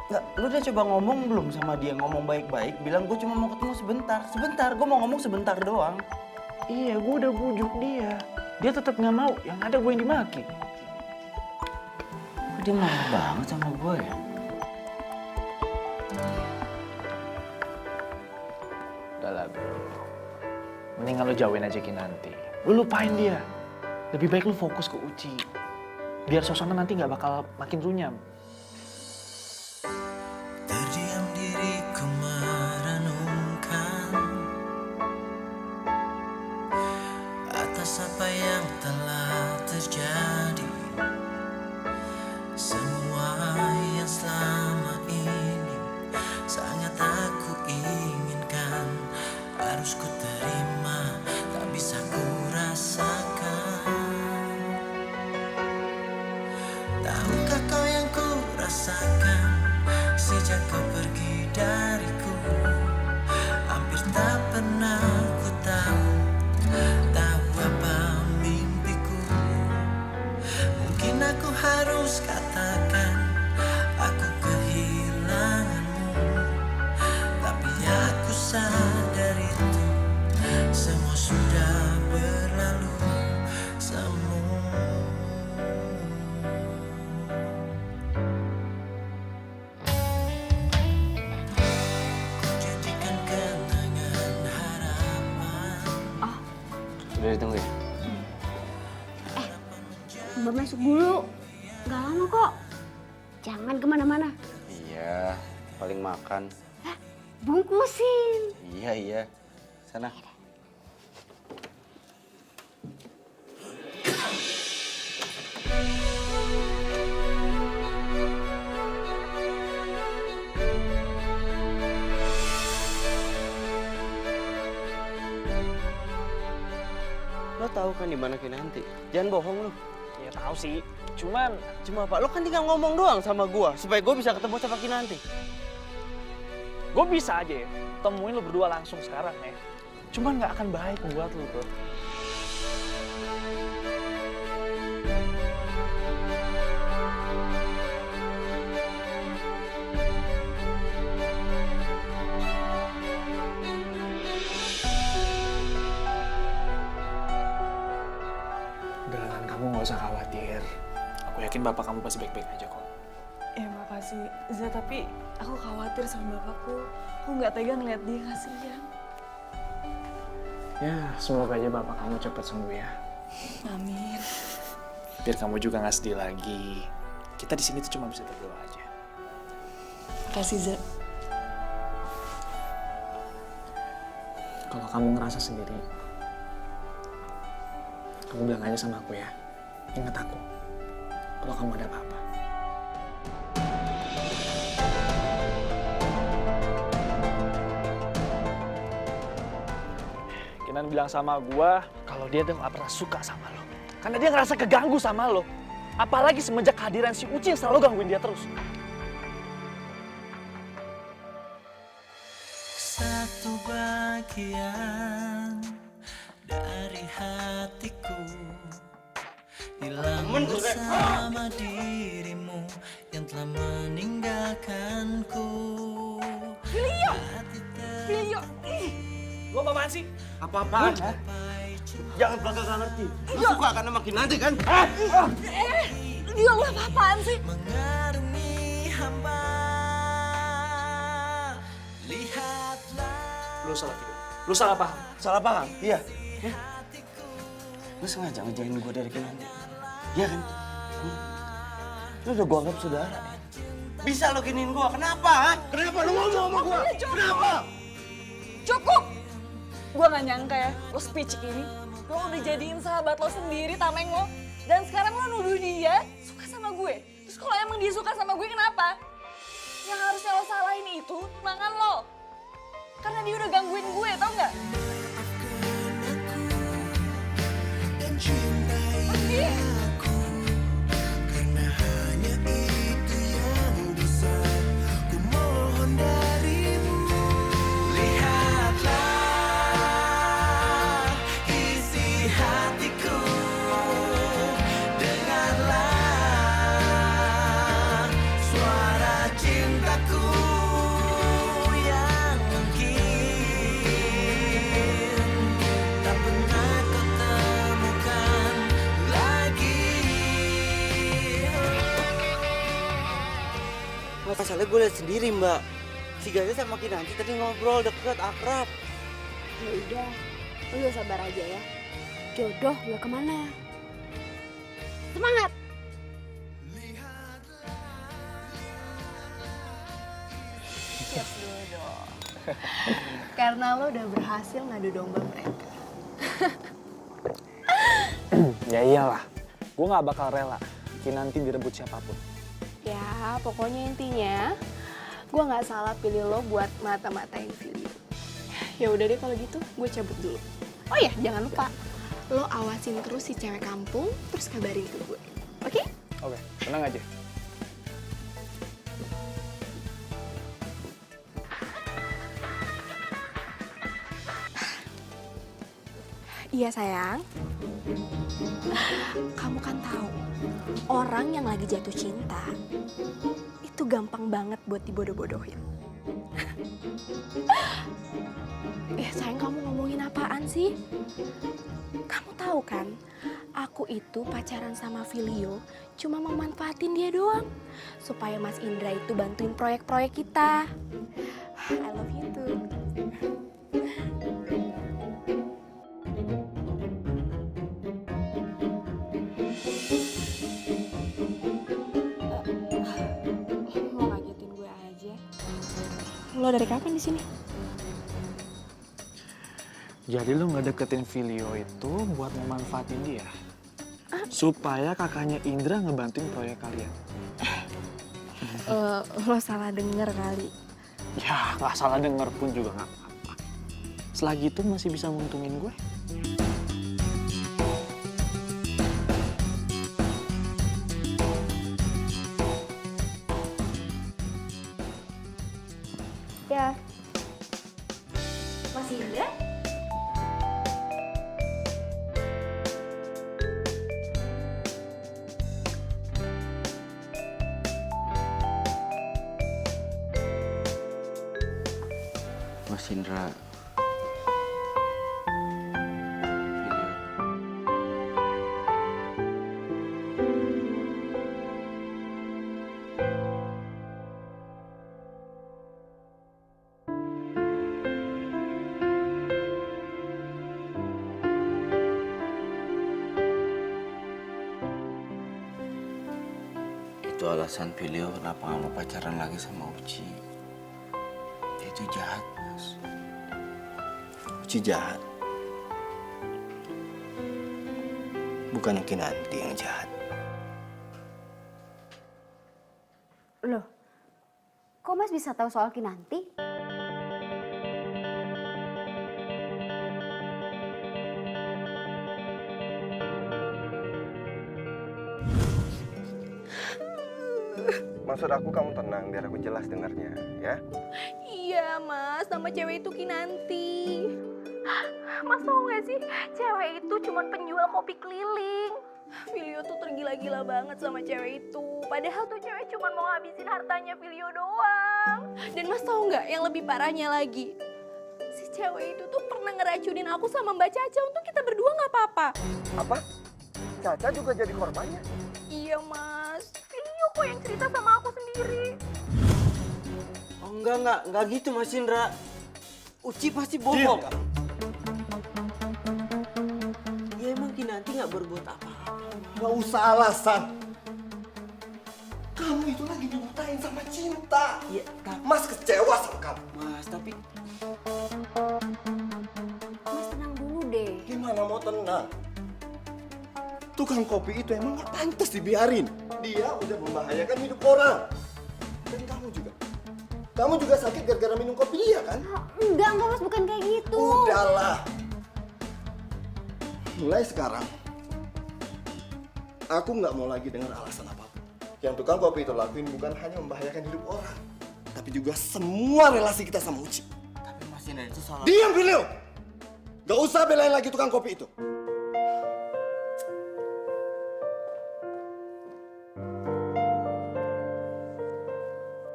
Speaker 3: Nggak, lu udah coba ngomong belum sama dia? Ngomong baik-baik, bilang gue cuma mau ketemu sebentar. Sebentar, gue mau ngomong sebentar doang.
Speaker 6: Iya, gue udah bujuk dia. Dia tetap nggak mau, yang ada gue yang dimaki.
Speaker 3: Kok dia marah banget sama gue ya?
Speaker 6: Udah lah, bro. Mendingan lo jauhin aja Kinanti. Lo lupain dia. Lebih baik lo fokus ke Uci. Biar suasana nanti nggak bakal makin runyam.
Speaker 1: Terdiam diriku merenungkan atas apa yang telah terjadi. Semua yang selama ini sangat aku inginkan, harus ku terima, tak bisa ku rasakan. Tahukah kau yang ku rasakan sejak kau pergi dariku? Hampir tak pernah ku tahu apa mimpiku. Mungkin aku harus katakan aku kehilanganmu, tapi aku sadar itu semua sudah berlalu semua. Jadikan kenangan harapan.
Speaker 3: Udah ditunggu ya?
Speaker 2: Mbak masuk dulu. Gak lama kok. Jangan kemana-mana.
Speaker 3: Iya, paling makan.
Speaker 2: Bungkusin.
Speaker 3: Iya. Sana. Lo tahu kan di mana Kinanti? Jangan bohong lo.
Speaker 6: Ya tahu sih, cuman
Speaker 3: Cuma apa? Lo kan tinggal ngomong doang sama gua supaya gua bisa ketemu sama Kinanti.
Speaker 6: gue bisa aja ya temuin lo berdua langsung sekarang ya. Cuman nggak akan baik buat lo, bro. nggak usah khawatir. Aku yakin bapak kamu pasti baik-baik aja kok.
Speaker 4: Ya makasih, Za, tapi aku khawatir sama bapakku. Aku nggak tega ngeliat dia, kasihan.
Speaker 6: Ya, semoga aja bapak kamu cepat sembuh ya.
Speaker 4: Amin.
Speaker 6: Biar kamu juga nggak sedih lagi. Kita di sini tuh cuma bisa berdoa aja.
Speaker 4: Makasih, Za.
Speaker 6: Kalau kamu ngerasa sendiri, kamu bilang aja sama aku ya. Ingat aku, kalau kamu ada apa-apa. Kinan bilang sama gua kalau dia tuh gak pernah suka sama lo. Karena dia ngerasa keganggu sama lo. Apalagi semenjak kehadiran si Uci yang selalu gangguin dia terus.
Speaker 1: Satu bagian dari hatiku hilang bersama dirimu yang telah meninggalkanku.
Speaker 4: Filio!
Speaker 6: Lo apaan sih?
Speaker 3: Apa-apaan? Jangan belakang ngerti. Lu suka kan sama Kinanti kan?
Speaker 4: Dia lo apa-apaan sih?
Speaker 1: Mengarungi hamba. Lihatlah.
Speaker 6: Lo salah video. Lo salah paham.
Speaker 3: Salah paham? Iya. Lu sengaja ngejauhin gue dari Kinanti. Iya kan? Lu udah gue anggap saudara. Bisa lo giniin gue, kenapa? Kenapa lu ngomong sama gue? Kenapa?
Speaker 4: Cukup! Gue gak nyangka ya, lo speech ini. Lo udah jadiin sahabat lo sendiri, tameng lo. Dan sekarang lo nuduh dia suka sama gue. Terus kalau emang dia suka sama gue, kenapa? Yang harusnya lo salahin itu tunangan lo. Karena dia udah gangguin gue, tau gak? Pergi!
Speaker 1: Karena hanya itu yang bisa ku mohon darimu. Lihatlah isi hatiku, dengarlah suara cintaku yang mungkin tak pernah kau temukan lagi.
Speaker 3: Masalahnya gue lihat sendiri mbak. Si Gaza sama Kinanti tadi ngobrol deket, akrab.
Speaker 2: Ya udah, lu sabar aja ya. Jodoh gak kemana. Semangat!
Speaker 9: Yes dulu dong. Karena lo udah berhasil ngadu domba mereka.
Speaker 6: Ya iyalah. Gue gak bakal rela Kinanti direbut siapapun.
Speaker 9: Ya, pokoknya intinya gue nggak salah pilih lo buat mata-matain Filio. Ya udah deh kalau gitu, gue cabut dulu. Oh ya, jangan lupa lo awasin terus si cewek kampung, terus kabarin ke gue. Oke?
Speaker 6: Oke, tenang aja.
Speaker 9: Iya sayang. Kamu kan tahu, orang yang lagi jatuh cinta itu gampang banget buat dibodoh-bodohin. Sayang, kamu ngomongin apaan sih? Kamu tahu kan, aku itu pacaran sama Filio cuma memanfaatin dia doang. Supaya Mas Indra itu bantuin proyek-proyek kita. I love you too. Lo ngagetin gue aja. Lo dari kapan di sini?
Speaker 6: Jadi lu ngedeketin Filio itu buat memanfaatin dia? Supaya kakaknya Indra ngebantuin proyek kalian?
Speaker 9: Lo salah denger kali.
Speaker 6: Ya, nggak salah denger pun juga nggak apa-apa. Selagi itu masih bisa nguntungin gue.
Speaker 9: Ya. Mas Indra?
Speaker 3: Mas Indra. Video. Itu alasan Filio kenapa nggak mau pacaran lagi sama Uci. Dia itu jahat, Mas.
Speaker 7: Uci jahat. Bukan Kinanti yang jahat.
Speaker 2: Loh, kok Mas bisa tahu soal Kinanti?
Speaker 7: Maksud aku kamu tenang biar aku jelas dengarnya, ya.
Speaker 9: Iya mas, nama cewek itu Kinanti. Mas tau gak sih, cewek itu cuma penjual kopi keliling. Filio tuh tergila-gila banget sama cewek itu. Padahal tuh cewek cuma mau ngabisin hartanya Filio doang. Dan mas tau gak yang lebih parahnya lagi? Si cewek itu tuh pernah ngeracunin aku sama Mbak Caca untuk kita berdua gak apa-apa.
Speaker 7: Apa? Caca juga jadi korbannya?
Speaker 9: Iya mas, Filio kok yang cerita sama aku sendiri.
Speaker 3: Oh enggak gitu Mas Indra. Uci pasti bohong. Ya emang Kinanti nggak berbuat apa-apa.
Speaker 7: Gak usah alasan. Kamu itu lagi dibutain sama cinta.
Speaker 3: Ya, tapi
Speaker 7: Mas kecewa sama kamu.
Speaker 3: Mas, tapi
Speaker 2: Mas tenang dulu deh.
Speaker 7: Gimana mau tenang? Tukang kopi itu emang gak pantas dibiarin. Dia udah membahayakan hidup orang. Dan kamu juga. Kamu juga sakit gara-gara minum kopi dia kan?
Speaker 2: Enggak Mas, bukan kayak gitu.
Speaker 7: Udahlah. Mulai sekarang, aku nggak mau lagi dengar alasan apapun. Yang tukang kopi itu lakuin bukan hanya membahayakan hidup orang, tapi juga semua relasi kita sama Uci.
Speaker 3: tapi Mas Indra itu salah.
Speaker 7: Diam, Filio! Gak usah belain lagi tukang kopi itu.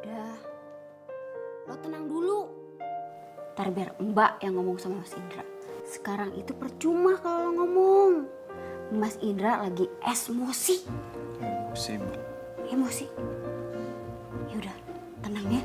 Speaker 2: Udah, lo tenang dulu. Ntar biar Mbak yang ngomong sama Mas Indra. Sekarang itu percuma kalau lo ngomong. Mas Indra lagi emosi.
Speaker 7: Emosi, Mbak.
Speaker 2: Emosi. Ya udah, tenang ya.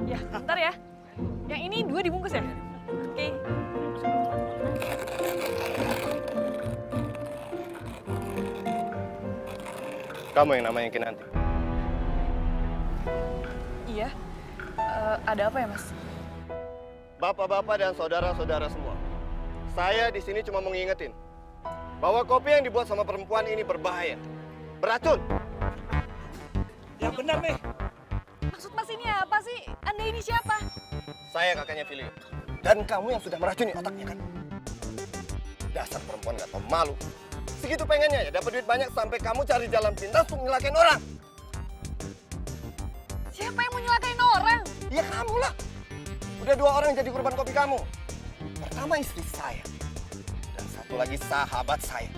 Speaker 4: Ya, ntar ya. Yang ini 2 dibungkus ya? Oke.
Speaker 7: Kamu yang namanya Kinanti.
Speaker 4: Iya. Ada apa ya mas?
Speaker 7: Bapak-bapak dan saudara-saudara semua, saya di sini cuma mau ngingetin bahwa kopi yang dibuat sama perempuan ini berbahaya, beracun.
Speaker 6: Yang benar nih.
Speaker 4: Maksud mas ini apa sih? Anda ini siapa?
Speaker 7: Saya kakaknya Filio. Dan kamu yang sudah meracuni otaknya kan? Dasar perempuan gak tau malu. Segitu pengennya ya dapat duit banyak sampai kamu cari jalan pintas untuk nyelakain orang.
Speaker 4: Siapa yang mau nyelakain orang?
Speaker 7: Ya kamu lah. Udah 2 orang yang jadi korban kopi kamu. Pertama istri saya. Dan satu lagi sahabat saya.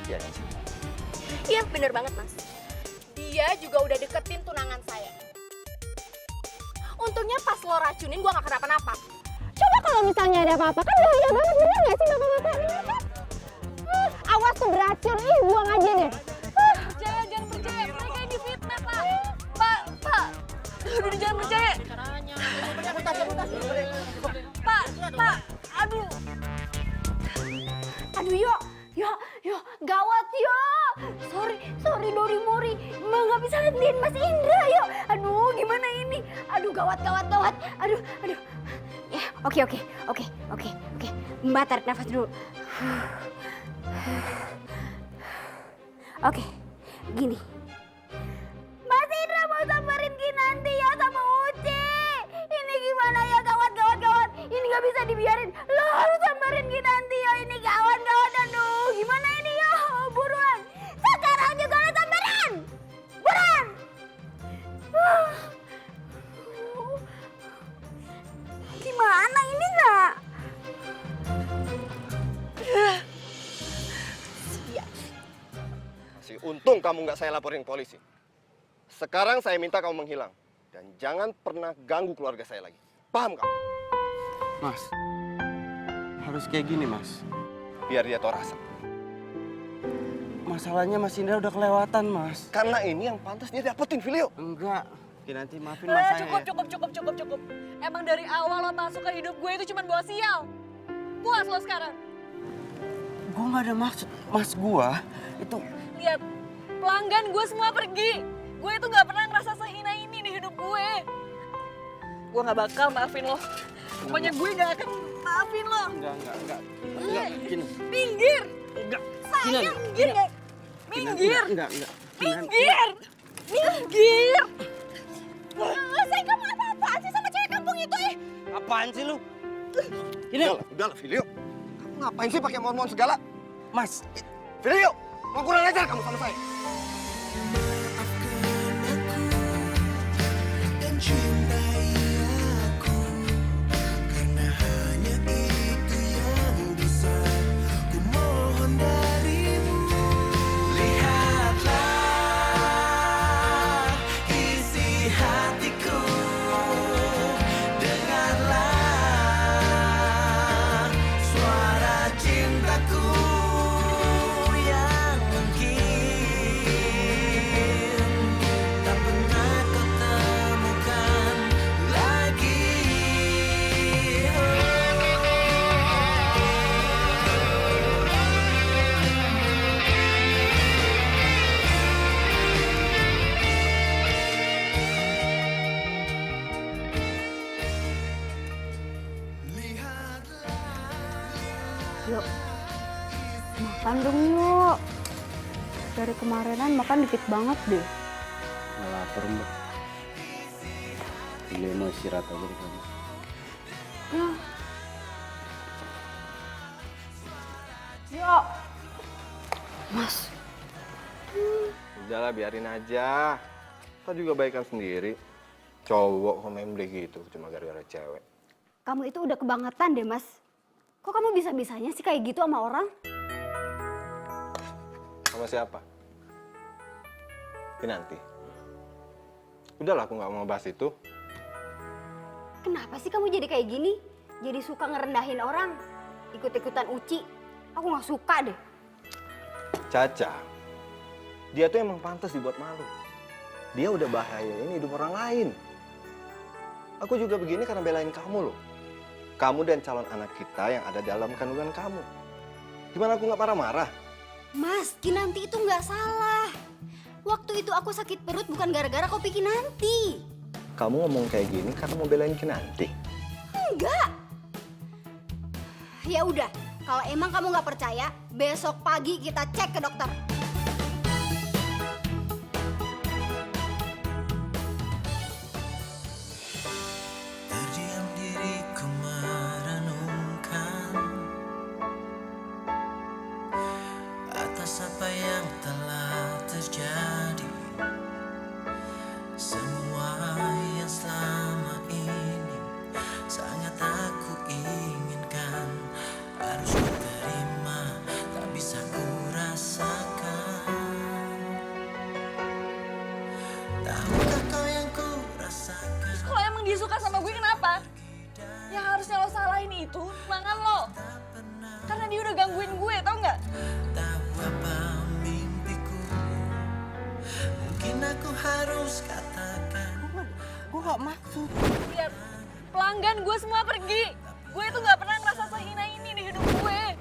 Speaker 7: Iya kan?
Speaker 9: Iya bener banget mas. Dia juga udah deketin tunangan saya. Untungnya pas lo racunin gue gak kenapa-napa.
Speaker 2: Coba kalau misalnya ada apa-apa kan bahaya banget, bener gak sih bapak-bapak? Bener kan? Awas tuh beracun, buang aja deh.
Speaker 4: Jangan percaya, mereka ini fitnah pak. Pak. Udah jangan percaya. Pak. Aduh.
Speaker 2: Aduh yo, gawat yo. Sorry Dori Mori, Mbak nggak bisa ngertiin Mas Indra yo. Aduh gimana ini? Aduh gawat. Aduh. Ya oke. Mbak tarik nafas dulu. Oke, gini. Mas Indra mau samperin Kinanti ya sama Uci. Ini gimana ya gawat. Ini nggak bisa dibiarin. Lo harus samperin Kinanti ya. Ini gawat. Aduh, gimana ini ya? Buruan. Sekarang juga lo samperin. Buruan. Gimana ini nak?
Speaker 7: Masih untung kamu nggak saya laporin ke polisi. Sekarang saya minta kamu menghilang. Dan jangan pernah ganggu keluarga saya lagi. Paham kamu?
Speaker 3: Mas, harus kayak gini, Mas.
Speaker 7: Biar dia tahu rasa.
Speaker 3: Masalahnya Mas Indra udah kelewatan, Mas.
Speaker 7: Karena ini yang pantas dia dapetin, Filio.
Speaker 3: Enggak. Kinanti, maafin Mas saya ya.
Speaker 4: Cukup. Emang dari awal lo masuk ke hidup gue itu cuma bawa sial. Puas lo sekarang?
Speaker 3: Gue gak ada maksud. Mas gua itu...
Speaker 4: Lihat, pelanggan gue semua pergi. Gue itu gak pernah ngerasa sehina ini di hidup gue. Gue gak bakal maafin lo. Pokoknya gue gak akan maafin lo.
Speaker 3: Enggak. Gini.
Speaker 4: Minggir!
Speaker 3: Enggak.
Speaker 4: Sayang, minggir gak? Minggir!
Speaker 3: Enggak.
Speaker 4: Minggir! Minggir! Saya kamu apa-apaan sih sama cewek kampung itu ya?
Speaker 3: Apaan sih lu? Gini.
Speaker 7: Udahlah, Filio. Kamu ngapain sih pakai mohon-mohon segala?
Speaker 3: Mas,
Speaker 7: Filio, mau kurang ajar kamu sama saya.
Speaker 1: Dan cintai aku, karena hanya itu yang bisa ku mohon darimu. Lihatlah isi hatiku, dengarlah suara cintaku yang mungkin tak pernah kau temukan lagi.
Speaker 2: Yuk, makan dong yuk. Dari kemarinan makan dikit banget deh.
Speaker 3: nggak lapar, Mbak. Beli mau istirahat aja di kamar.
Speaker 2: Ya. Yuk. Mas,
Speaker 7: Udahlah, biarin aja. Kita juga baikan sendiri. Cowok komen beli gitu cuma gara-gara cewek.
Speaker 2: kamu itu udah kebangetan deh, Mas. Kok kamu bisa-bisanya sih kayak gitu sama orang?
Speaker 7: Sama siapa? Kinanti. Udahlah, aku nggak mau bahas itu.
Speaker 2: Kenapa sih kamu jadi kayak gini? Jadi suka ngerendahin orang? Ikut-ikutan Uci? Aku nggak suka deh.
Speaker 7: Caca, dia tuh emang pantas dibuat malu. Dia udah bahayain hidup orang lain. Aku juga begini karena belain kamu loh. Kamu dan calon anak kita yang ada dalam kandungan kamu. Gimana aku nggak marah-marah?
Speaker 2: Mas, Kinanti itu nggak salah. Waktu itu aku sakit perut bukan gara-gara kopi Kinanti.
Speaker 7: Kamu ngomong kayak gini karena mau belain Kinanti.
Speaker 2: Enggak. Ya udah, kalau emang kamu nggak percaya, besok pagi kita cek ke dokter.
Speaker 1: Terdiam diriku merenungkan atas apa yang telah terjadi. Semua yang selama ini sangat aku inginkan harus ku terima, tak bisa ku rasakan. Tahukah kau yang ku rasakan?
Speaker 4: Kalau emang dia suka sama gue kenapa? Yang harusnya lo salahin itu mangan lo. Karena dia udah gangguin gue, tau nggak?
Speaker 1: Tahu apa mimpiku? Mungkin aku harus katakan.
Speaker 3: Gue gak maksud.
Speaker 4: Lihat, pelanggan gue semua pergi. Gue itu nggak pernah ngerasa sehina ini di hidup gue.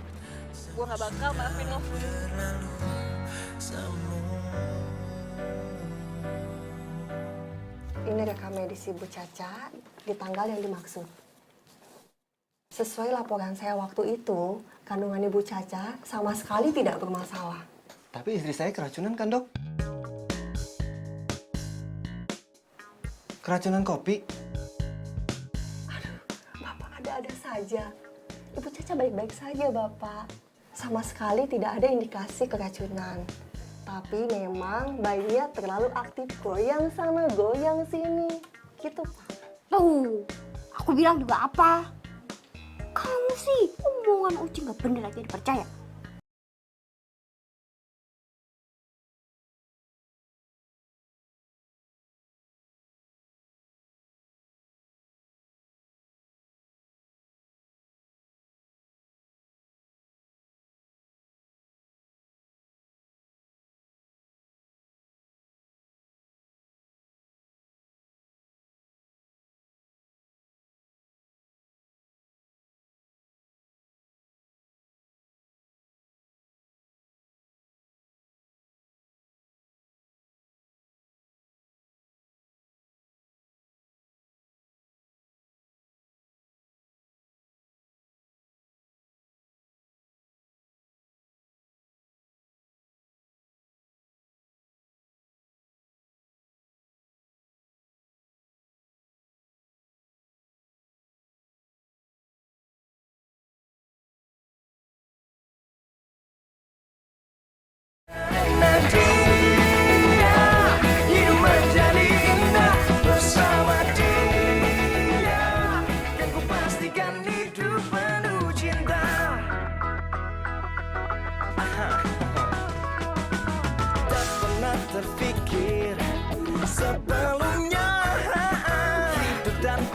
Speaker 4: Gue nggak bakal maafin lo.
Speaker 1: Berlalu semua.
Speaker 10: Ini rekam medis Ibu Caca di tanggal yang dimaksud. Sesuai laporan saya waktu itu, kandungan Ibu Caca sama sekali tidak bermasalah.
Speaker 7: Tapi istri saya keracunan kan, Dok? Keracunan kopi?
Speaker 10: Bapak ada-ada saja. Ibu Caca baik-baik saja, Bapak. Sama sekali tidak ada indikasi keracunan. Tapi memang bayinya terlalu aktif, goyang sana, goyang sini. Gitu, Pak.
Speaker 2: Tuh, aku bilang juga apa? Kamu sih omongan Uci nggak bener aja dipercaya.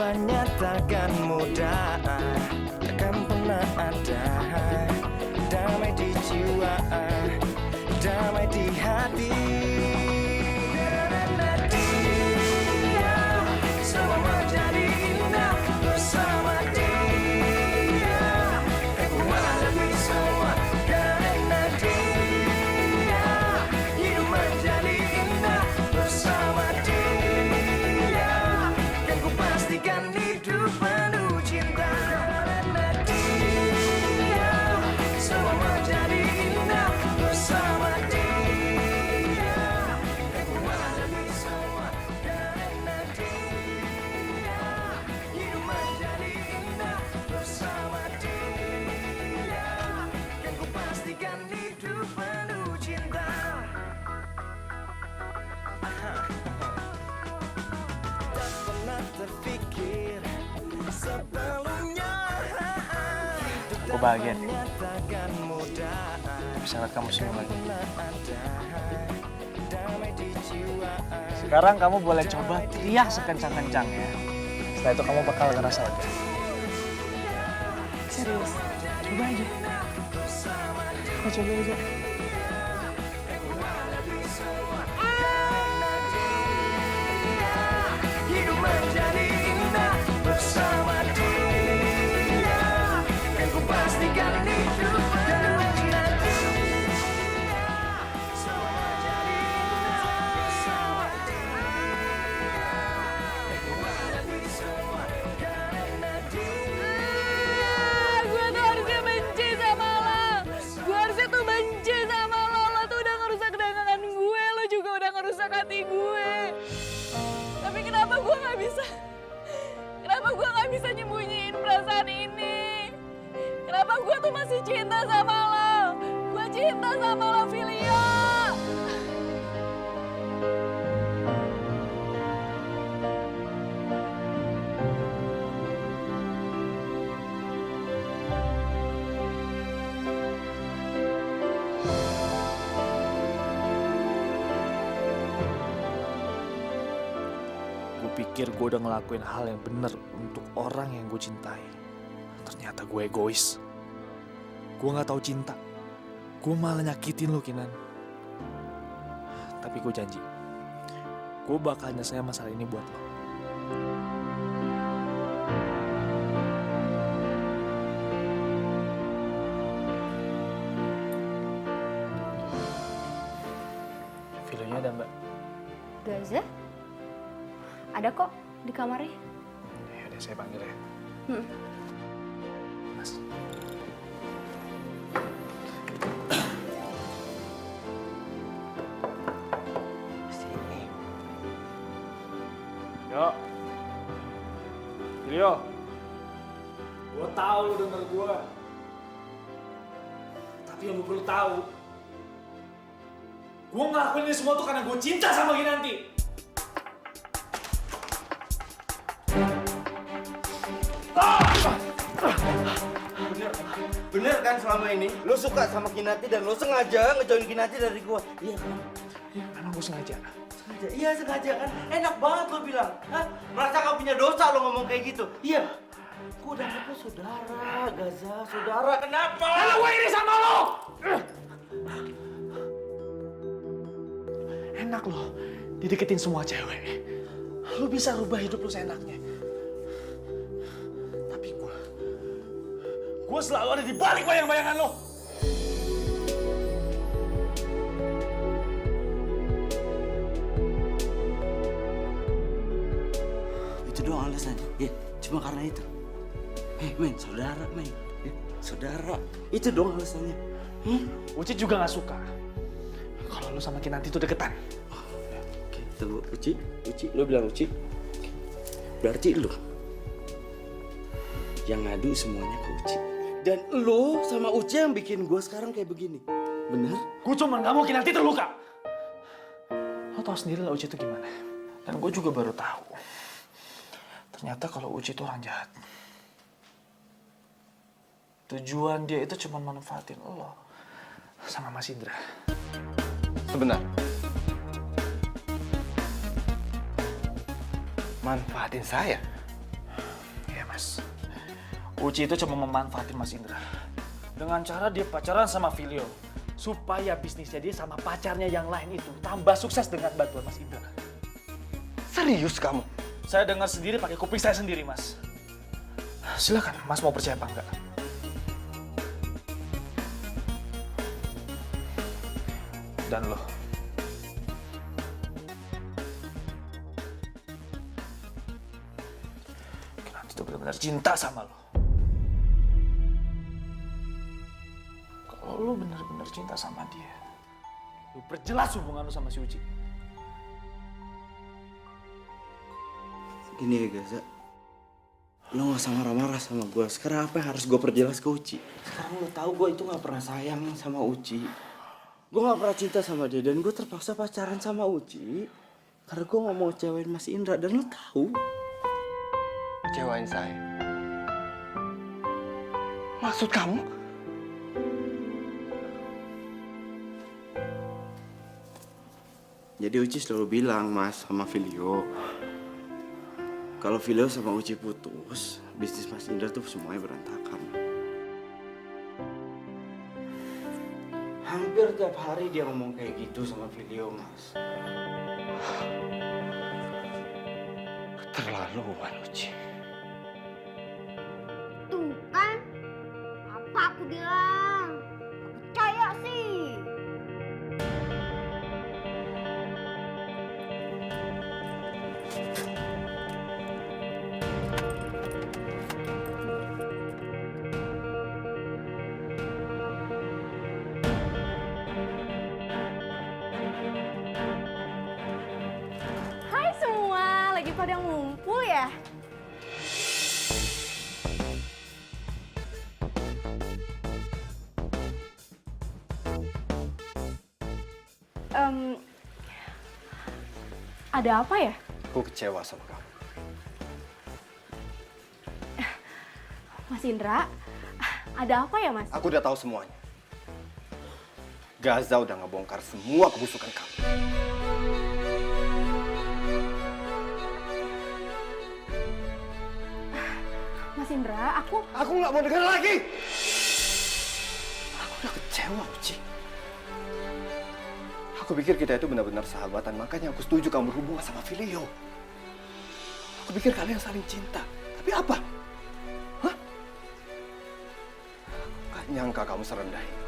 Speaker 1: Kehidupannya takkan mudah, takkan pernah ada damai di jiwa, damai di hati. Karena dia semua menjadi indah bersama dia. Kekuatan lebih semua karena dia. Hidup menjadi indah bersama dia. Kan ku pastikan hidup penuh cinta. Karena dia semua menjadi indah bersama dia. Kekuatan lebih semua karena dia. Hidup menjadi indah bersama dia. Kan ku pastikan hidup penuh cinta. Tak pernah terpikir sebelumnya.
Speaker 6: Gue bahagia nih.
Speaker 1: Takkan mudah.
Speaker 6: Bisa lihat kamu senyum lagi.
Speaker 1: Damai di jiwa.
Speaker 6: Sekarang kamu boleh coba teriak sekencang-kencangnya. Setelah itu kamu bakal ngerasain. Serius? Coba aja. Coba aja.
Speaker 1: Hidup menjadi indah bersama dia. Kan ku pastikan hidup karena dia. Semua menjadi indah bersama dia. Kekuatan lebih semua karena dia.
Speaker 4: Gue tuh harusnya benci sama lo. Gue harusnya tuh benci sama lo. Lo tuh udah ngerusak dagangan gue. Lo juga udah ngerusak hati gue. Tapi kenapa gue gak bisa? Kenapa gue gak bisa nyembunyiin perasaan ini? Kenapa gue tuh masih cinta sama lo? Gue cinta sama lo, Filio.
Speaker 6: Gue pikir gue udah ngelakuin hal yang bener untuk orang yang gue cintai. Ternyata gue egois. Gue gak tahu cinta. Gue malah nyakitin lo, Kinan. Tapi gue janji, gue bakal nyelesain masalah ini buat lo. Filenya ada, Mbak?
Speaker 2: Gaza? Ada kok di kamarnya.
Speaker 6: Ya udah, saya panggil ya. Mas.
Speaker 3: Sini.
Speaker 6: Yo. Filio. Gue tahu lu denger gue. Tapi yang lu perlu tahu, gue ngelakuin ini semua tuh karena gue cinta sama Kinanti.
Speaker 3: Bener kan selama ini lo suka sama Kinanti dan lo sengaja ngejauhin Kinanti dari gua. Iya kan?
Speaker 6: Ya, memang gue sengaja.
Speaker 3: Sengaja. Iya sengaja kan? Enak banget lo bilang. Hah? Merasa gak punya dosa lo ngomong kayak gitu. Iya. Gua udah anggap lo saudara, Gaza, saudara. Kenapa?
Speaker 6: Karena gue iri sama lo! Enak lo dideketin semua cewek. Lo bisa rubah hidup lo seenaknya. Tapi gue selalu ada di balik bayang-bayangan lo.
Speaker 3: Itu doang alasannya. Ya, cuma karena itu. Men, saudara, men. Ya, saudara. Itu doang alasannya.
Speaker 6: Uci juga gak suka kalau lo sama Kinanti itu deketan.
Speaker 3: Oke, tunggu. Uci, lo bilang Uci. Berarti lo yang ngadu semuanya ke Uci. Dan lo sama Uci yang bikin gue sekarang kayak begini. Bener?
Speaker 6: Gue cuma gak mau Kinanti terluka. Lo tau sendiri lah Uci itu gimana. Dan gue juga baru tahu. Ternyata kalau Uci itu orang jahat. Tujuan dia itu cuma manfaatin lo sama Mas Indra.
Speaker 7: Sebentar. Manfaatin saya?
Speaker 6: Mas. Uci itu cuma memanfaatin Mas Indra. Dengan cara dia pacaran sama Filio. Supaya bisnisnya dia sama pacarnya yang lain itu tambah sukses dengan bantuan Mas Indra.
Speaker 7: Serius kamu?
Speaker 6: Saya dengar sendiri pakai kuping saya sendiri, Mas. Silakan, Mas mau percaya apa enggak? Dan lo, Kinanti tuh benar-benar cinta sama lo. Kalau lo benar-benar cinta sama dia, lo perjelas hubungan lo sama si Uci.
Speaker 3: Gini ya Gaza, lo gak usah marah-marah sama gue. Sekarang apa yang harus gue perjelas ke Uci? Sekarang lo tahu gue itu gak pernah sayang sama Uci. Gue gak pernah cinta sama dia dan gue terpaksa pacaran sama Uci karena gue gak mau kecewain Mas Indra. Dan lo tahu,
Speaker 7: Kecewain saya? Maksud kamu?
Speaker 3: jadi Uci selalu bilang Mas sama Filio, kalau Filio sama Uci putus, bisnis Mas Indra tuh semuanya berantakan. Hampir tiap hari dia ngomong kayak gitu sama Filio, Mas.
Speaker 7: Keterlaluan, Uci.
Speaker 2: Tuh kan, apa aku bilang? Gak percaya sih.
Speaker 4: Hai semua, lagi pada ngumpul ya? Ada apa ya?
Speaker 7: Aku kecewa sama kamu.
Speaker 4: Mas Indra, ada apa ya Mas?
Speaker 7: Aku udah tahu semuanya. Gaza udah ngebongkar semua kebusukan kamu.
Speaker 4: Mas Indra, aku
Speaker 7: nggak mau dengar lagi. Aku udah kecewa, Uci. Aku pikir kita itu benar-benar sahabatan, makanya aku setuju kamu berhubungan sama Filio. Aku pikir kalian saling cinta, tapi apa? Hah? Gak nyangka kamu serendah ini.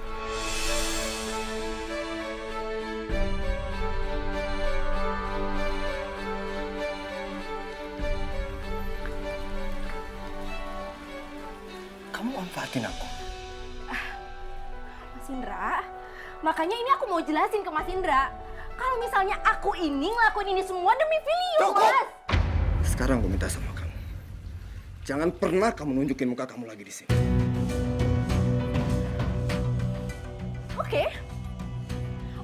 Speaker 7: Kamu manfaatin aku.
Speaker 4: Mas Indra, makanya ini aku mau jelasin ke Mas Indra. Kalau misalnya aku ini ngelakuin ini semua demi Filio,
Speaker 7: Cukup!
Speaker 4: Mas.
Speaker 7: Sekarang gue minta sama kamu. Jangan pernah kamu nunjukin muka kamu lagi di sini.
Speaker 4: Oke.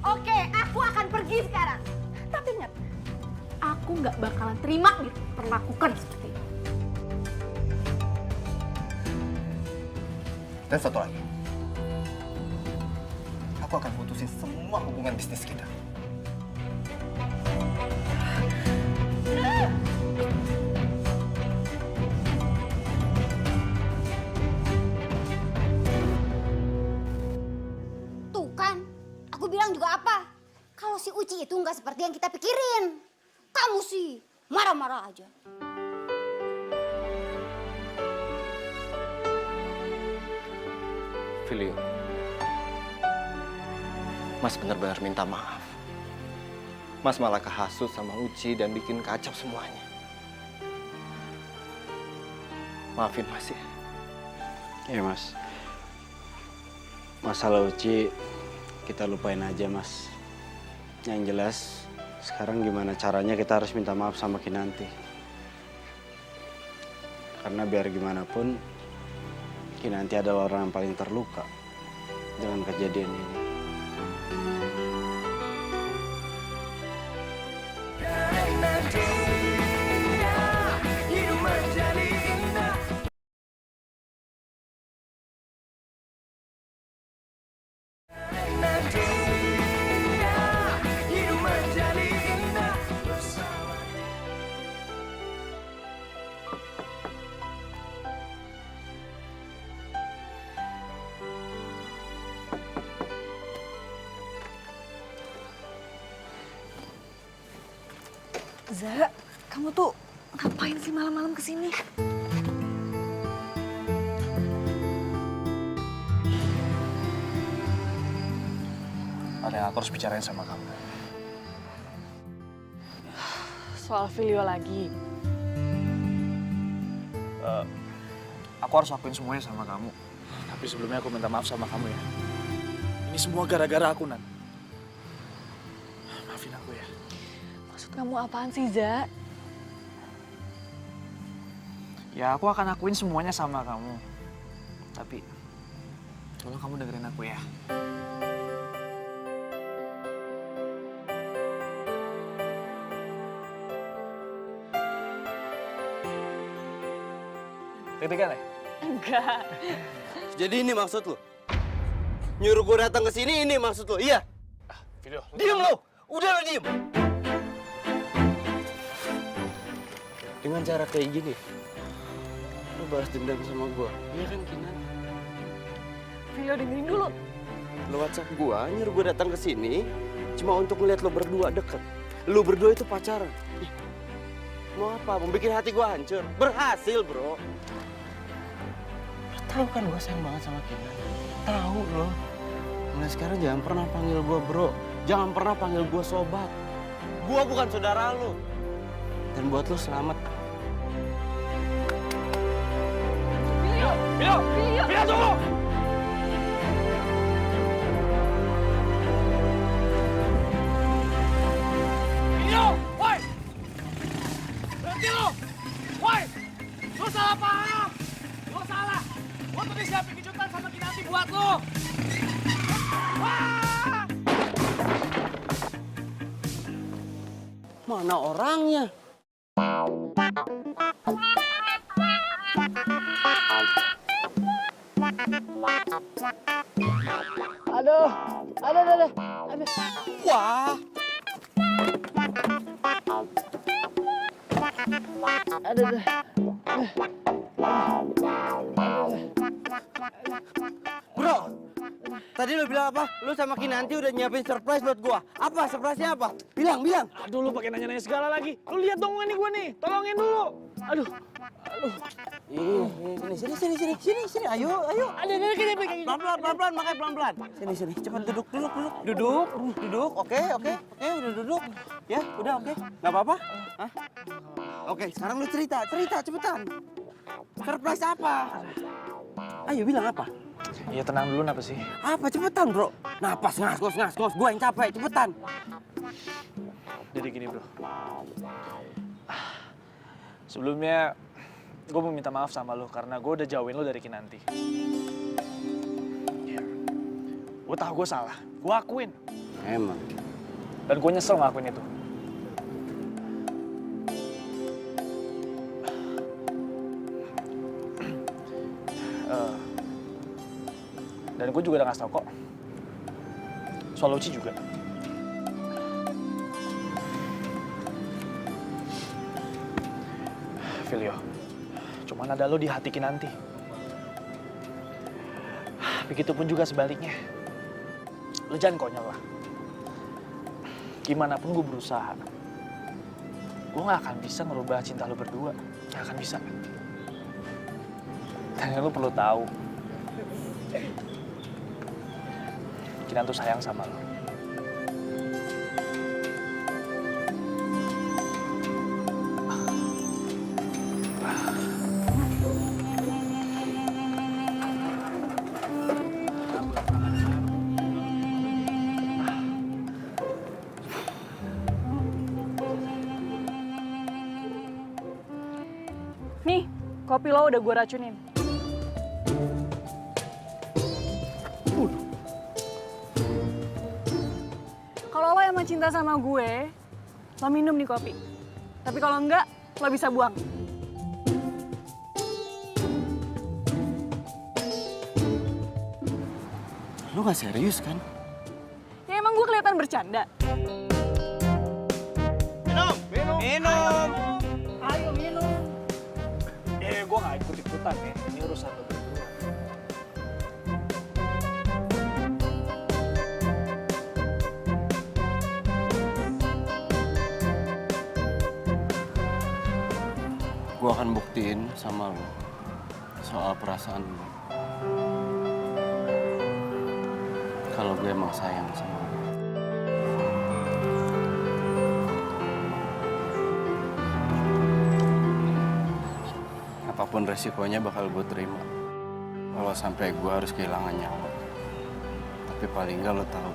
Speaker 4: Oke, aku akan pergi sekarang. Tapi ingat, aku nggak bakalan terima diperlakukan seperti ini.
Speaker 7: Dan satu lagi. Aku akan putusin semua hubungan bisnis kita.
Speaker 2: Tuh kan, aku bilang juga apa? Kalau si Uci itu nggak seperti yang kita pikirin. Kamu sih marah-marah aja.
Speaker 7: Filio, Mas benar-benar minta maaf. Mas malah kehasut sama Uci dan bikin kacau semuanya. Maafin Mas ya.
Speaker 3: Ya Mas, masalah Uci kita lupain aja Mas. Yang jelas sekarang gimana caranya kita harus minta maaf sama Kinanti. Karena biar gimana pun Kinanti adalah orang yang paling terluka dengan kejadian ini.
Speaker 4: Za, kamu tuh ngapain sih malam-malam kesini?
Speaker 6: Ada yang aku harus bicarain sama kamu.
Speaker 4: Soal Filio lagi.
Speaker 6: Aku harus lakuin semuanya sama kamu. Tapi sebelumnya aku minta maaf sama kamu ya. Ini semua gara-gara aku, Nat. Maafin aku ya.
Speaker 4: Maksud kamu apaan sih, Za?
Speaker 6: Ya, aku akan lakuin semuanya sama kamu. Tapi, tolong kamu dengerin aku ya. Deg-degan ya?
Speaker 4: Enggak.
Speaker 3: Jadi ini maksud lu? Nyuruh gue datang ke sini ini maksud lu? Iya?
Speaker 6: Video.
Speaker 3: Diem lu! Udah lu diem! Dengan cara kayak gini, lu balas dendam sama gue. Iya kan, Kinan?
Speaker 4: Filio dengerin dulu.
Speaker 3: Lu WhatsApp gue, nyuruh gue datang ke sini cuma untuk ngeliat lo berdua deket. Lu berdua itu pacaran. Ih, mau apa? Mau bikin hati gue hancur? Berhasil, bro. Tahu kan gue sayang banget sama Kinan. Tahu lo. Mulai sekarang jangan pernah panggil gue bro. Jangan pernah panggil gue sobat. Gue bukan saudara lo. Dan buat lo selamat.
Speaker 6: Video! Video! Video tunggu! Video! Woi! Berhenti lo! Woi! Lo salah paham! Lo salah! Lo tadi siapin kejutan sama Kinanti buat lo! Wah!
Speaker 3: Mana orangnya?
Speaker 8: Aduh.
Speaker 3: Wah! Bro, tadi lu bilang apa? Lu sama Kinanti udah nyiapin surprise buat gua. Apa surprise-nya apa? Bilang.
Speaker 6: Aduh, lu pakai nanya-nanya segala lagi. Lu lihat dong ini gua nih. Tolongin dulu. Aduh.
Speaker 3: Sini. Ayo. Pelan-pelan, makanya pelan-pelan. Sini. Cepat duduk. Duduk. Oke, udah duduk. Ya, udah oke. Nggak apa-apa? Hah? Oke, sekarang lu cerita cepetan. Surprise apa? Ayo bilang apa?
Speaker 6: Ya tenang dulu, apa sih?
Speaker 3: Apa cepetan, bro? Napas, ngas. Gua yang capek, cepetan.
Speaker 6: Jadi gini, bro. Sebelumnya, gue mau minta maaf sama lo karena gue udah jauhin lo dari Kinanti. Ya. Gue tahu gue salah, gue akuin.
Speaker 3: Emang.
Speaker 6: Dan gue nyesel ngelakuin itu. Dan gue juga udah ngasih tau kok. Soal Uci juga. Filio, cuman ada lo di hati Kinanti. Begitupun juga sebaliknya. Lo jangan konyol lah. Gimana pun gue berusaha, gue gak akan bisa ngerubah cinta lo berdua. Gak akan bisa. Dan lo perlu tahu, Kinan tuh sayang sama lo.
Speaker 4: Nih, kopi lo udah gue racunin. Kalau lo emang cinta sama gue, lo minum nih kopi. Tapi kalau enggak, lo bisa buang.
Speaker 3: Lu gak serius kan?
Speaker 4: Ya emang gue kelihatan bercanda.
Speaker 3: Minum!
Speaker 8: Ayo minum.
Speaker 6: Gue gak ikut-ikutan nih, ini urusan lo berdua.
Speaker 3: Gue akan buktiin sama lo soal perasaan lo. Kalau gue emang sayang sama lo. Apapun resikonya bakal gue terima. Kalau sampai gue harus kehilangan nyawa. Tapi paling nggak lo tahu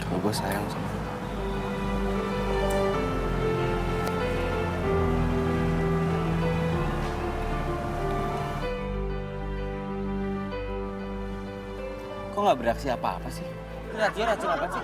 Speaker 3: kalau gue sayang sama lo. Kok nggak bereaksi apa-apa sih? Lihat dia racun apa sih?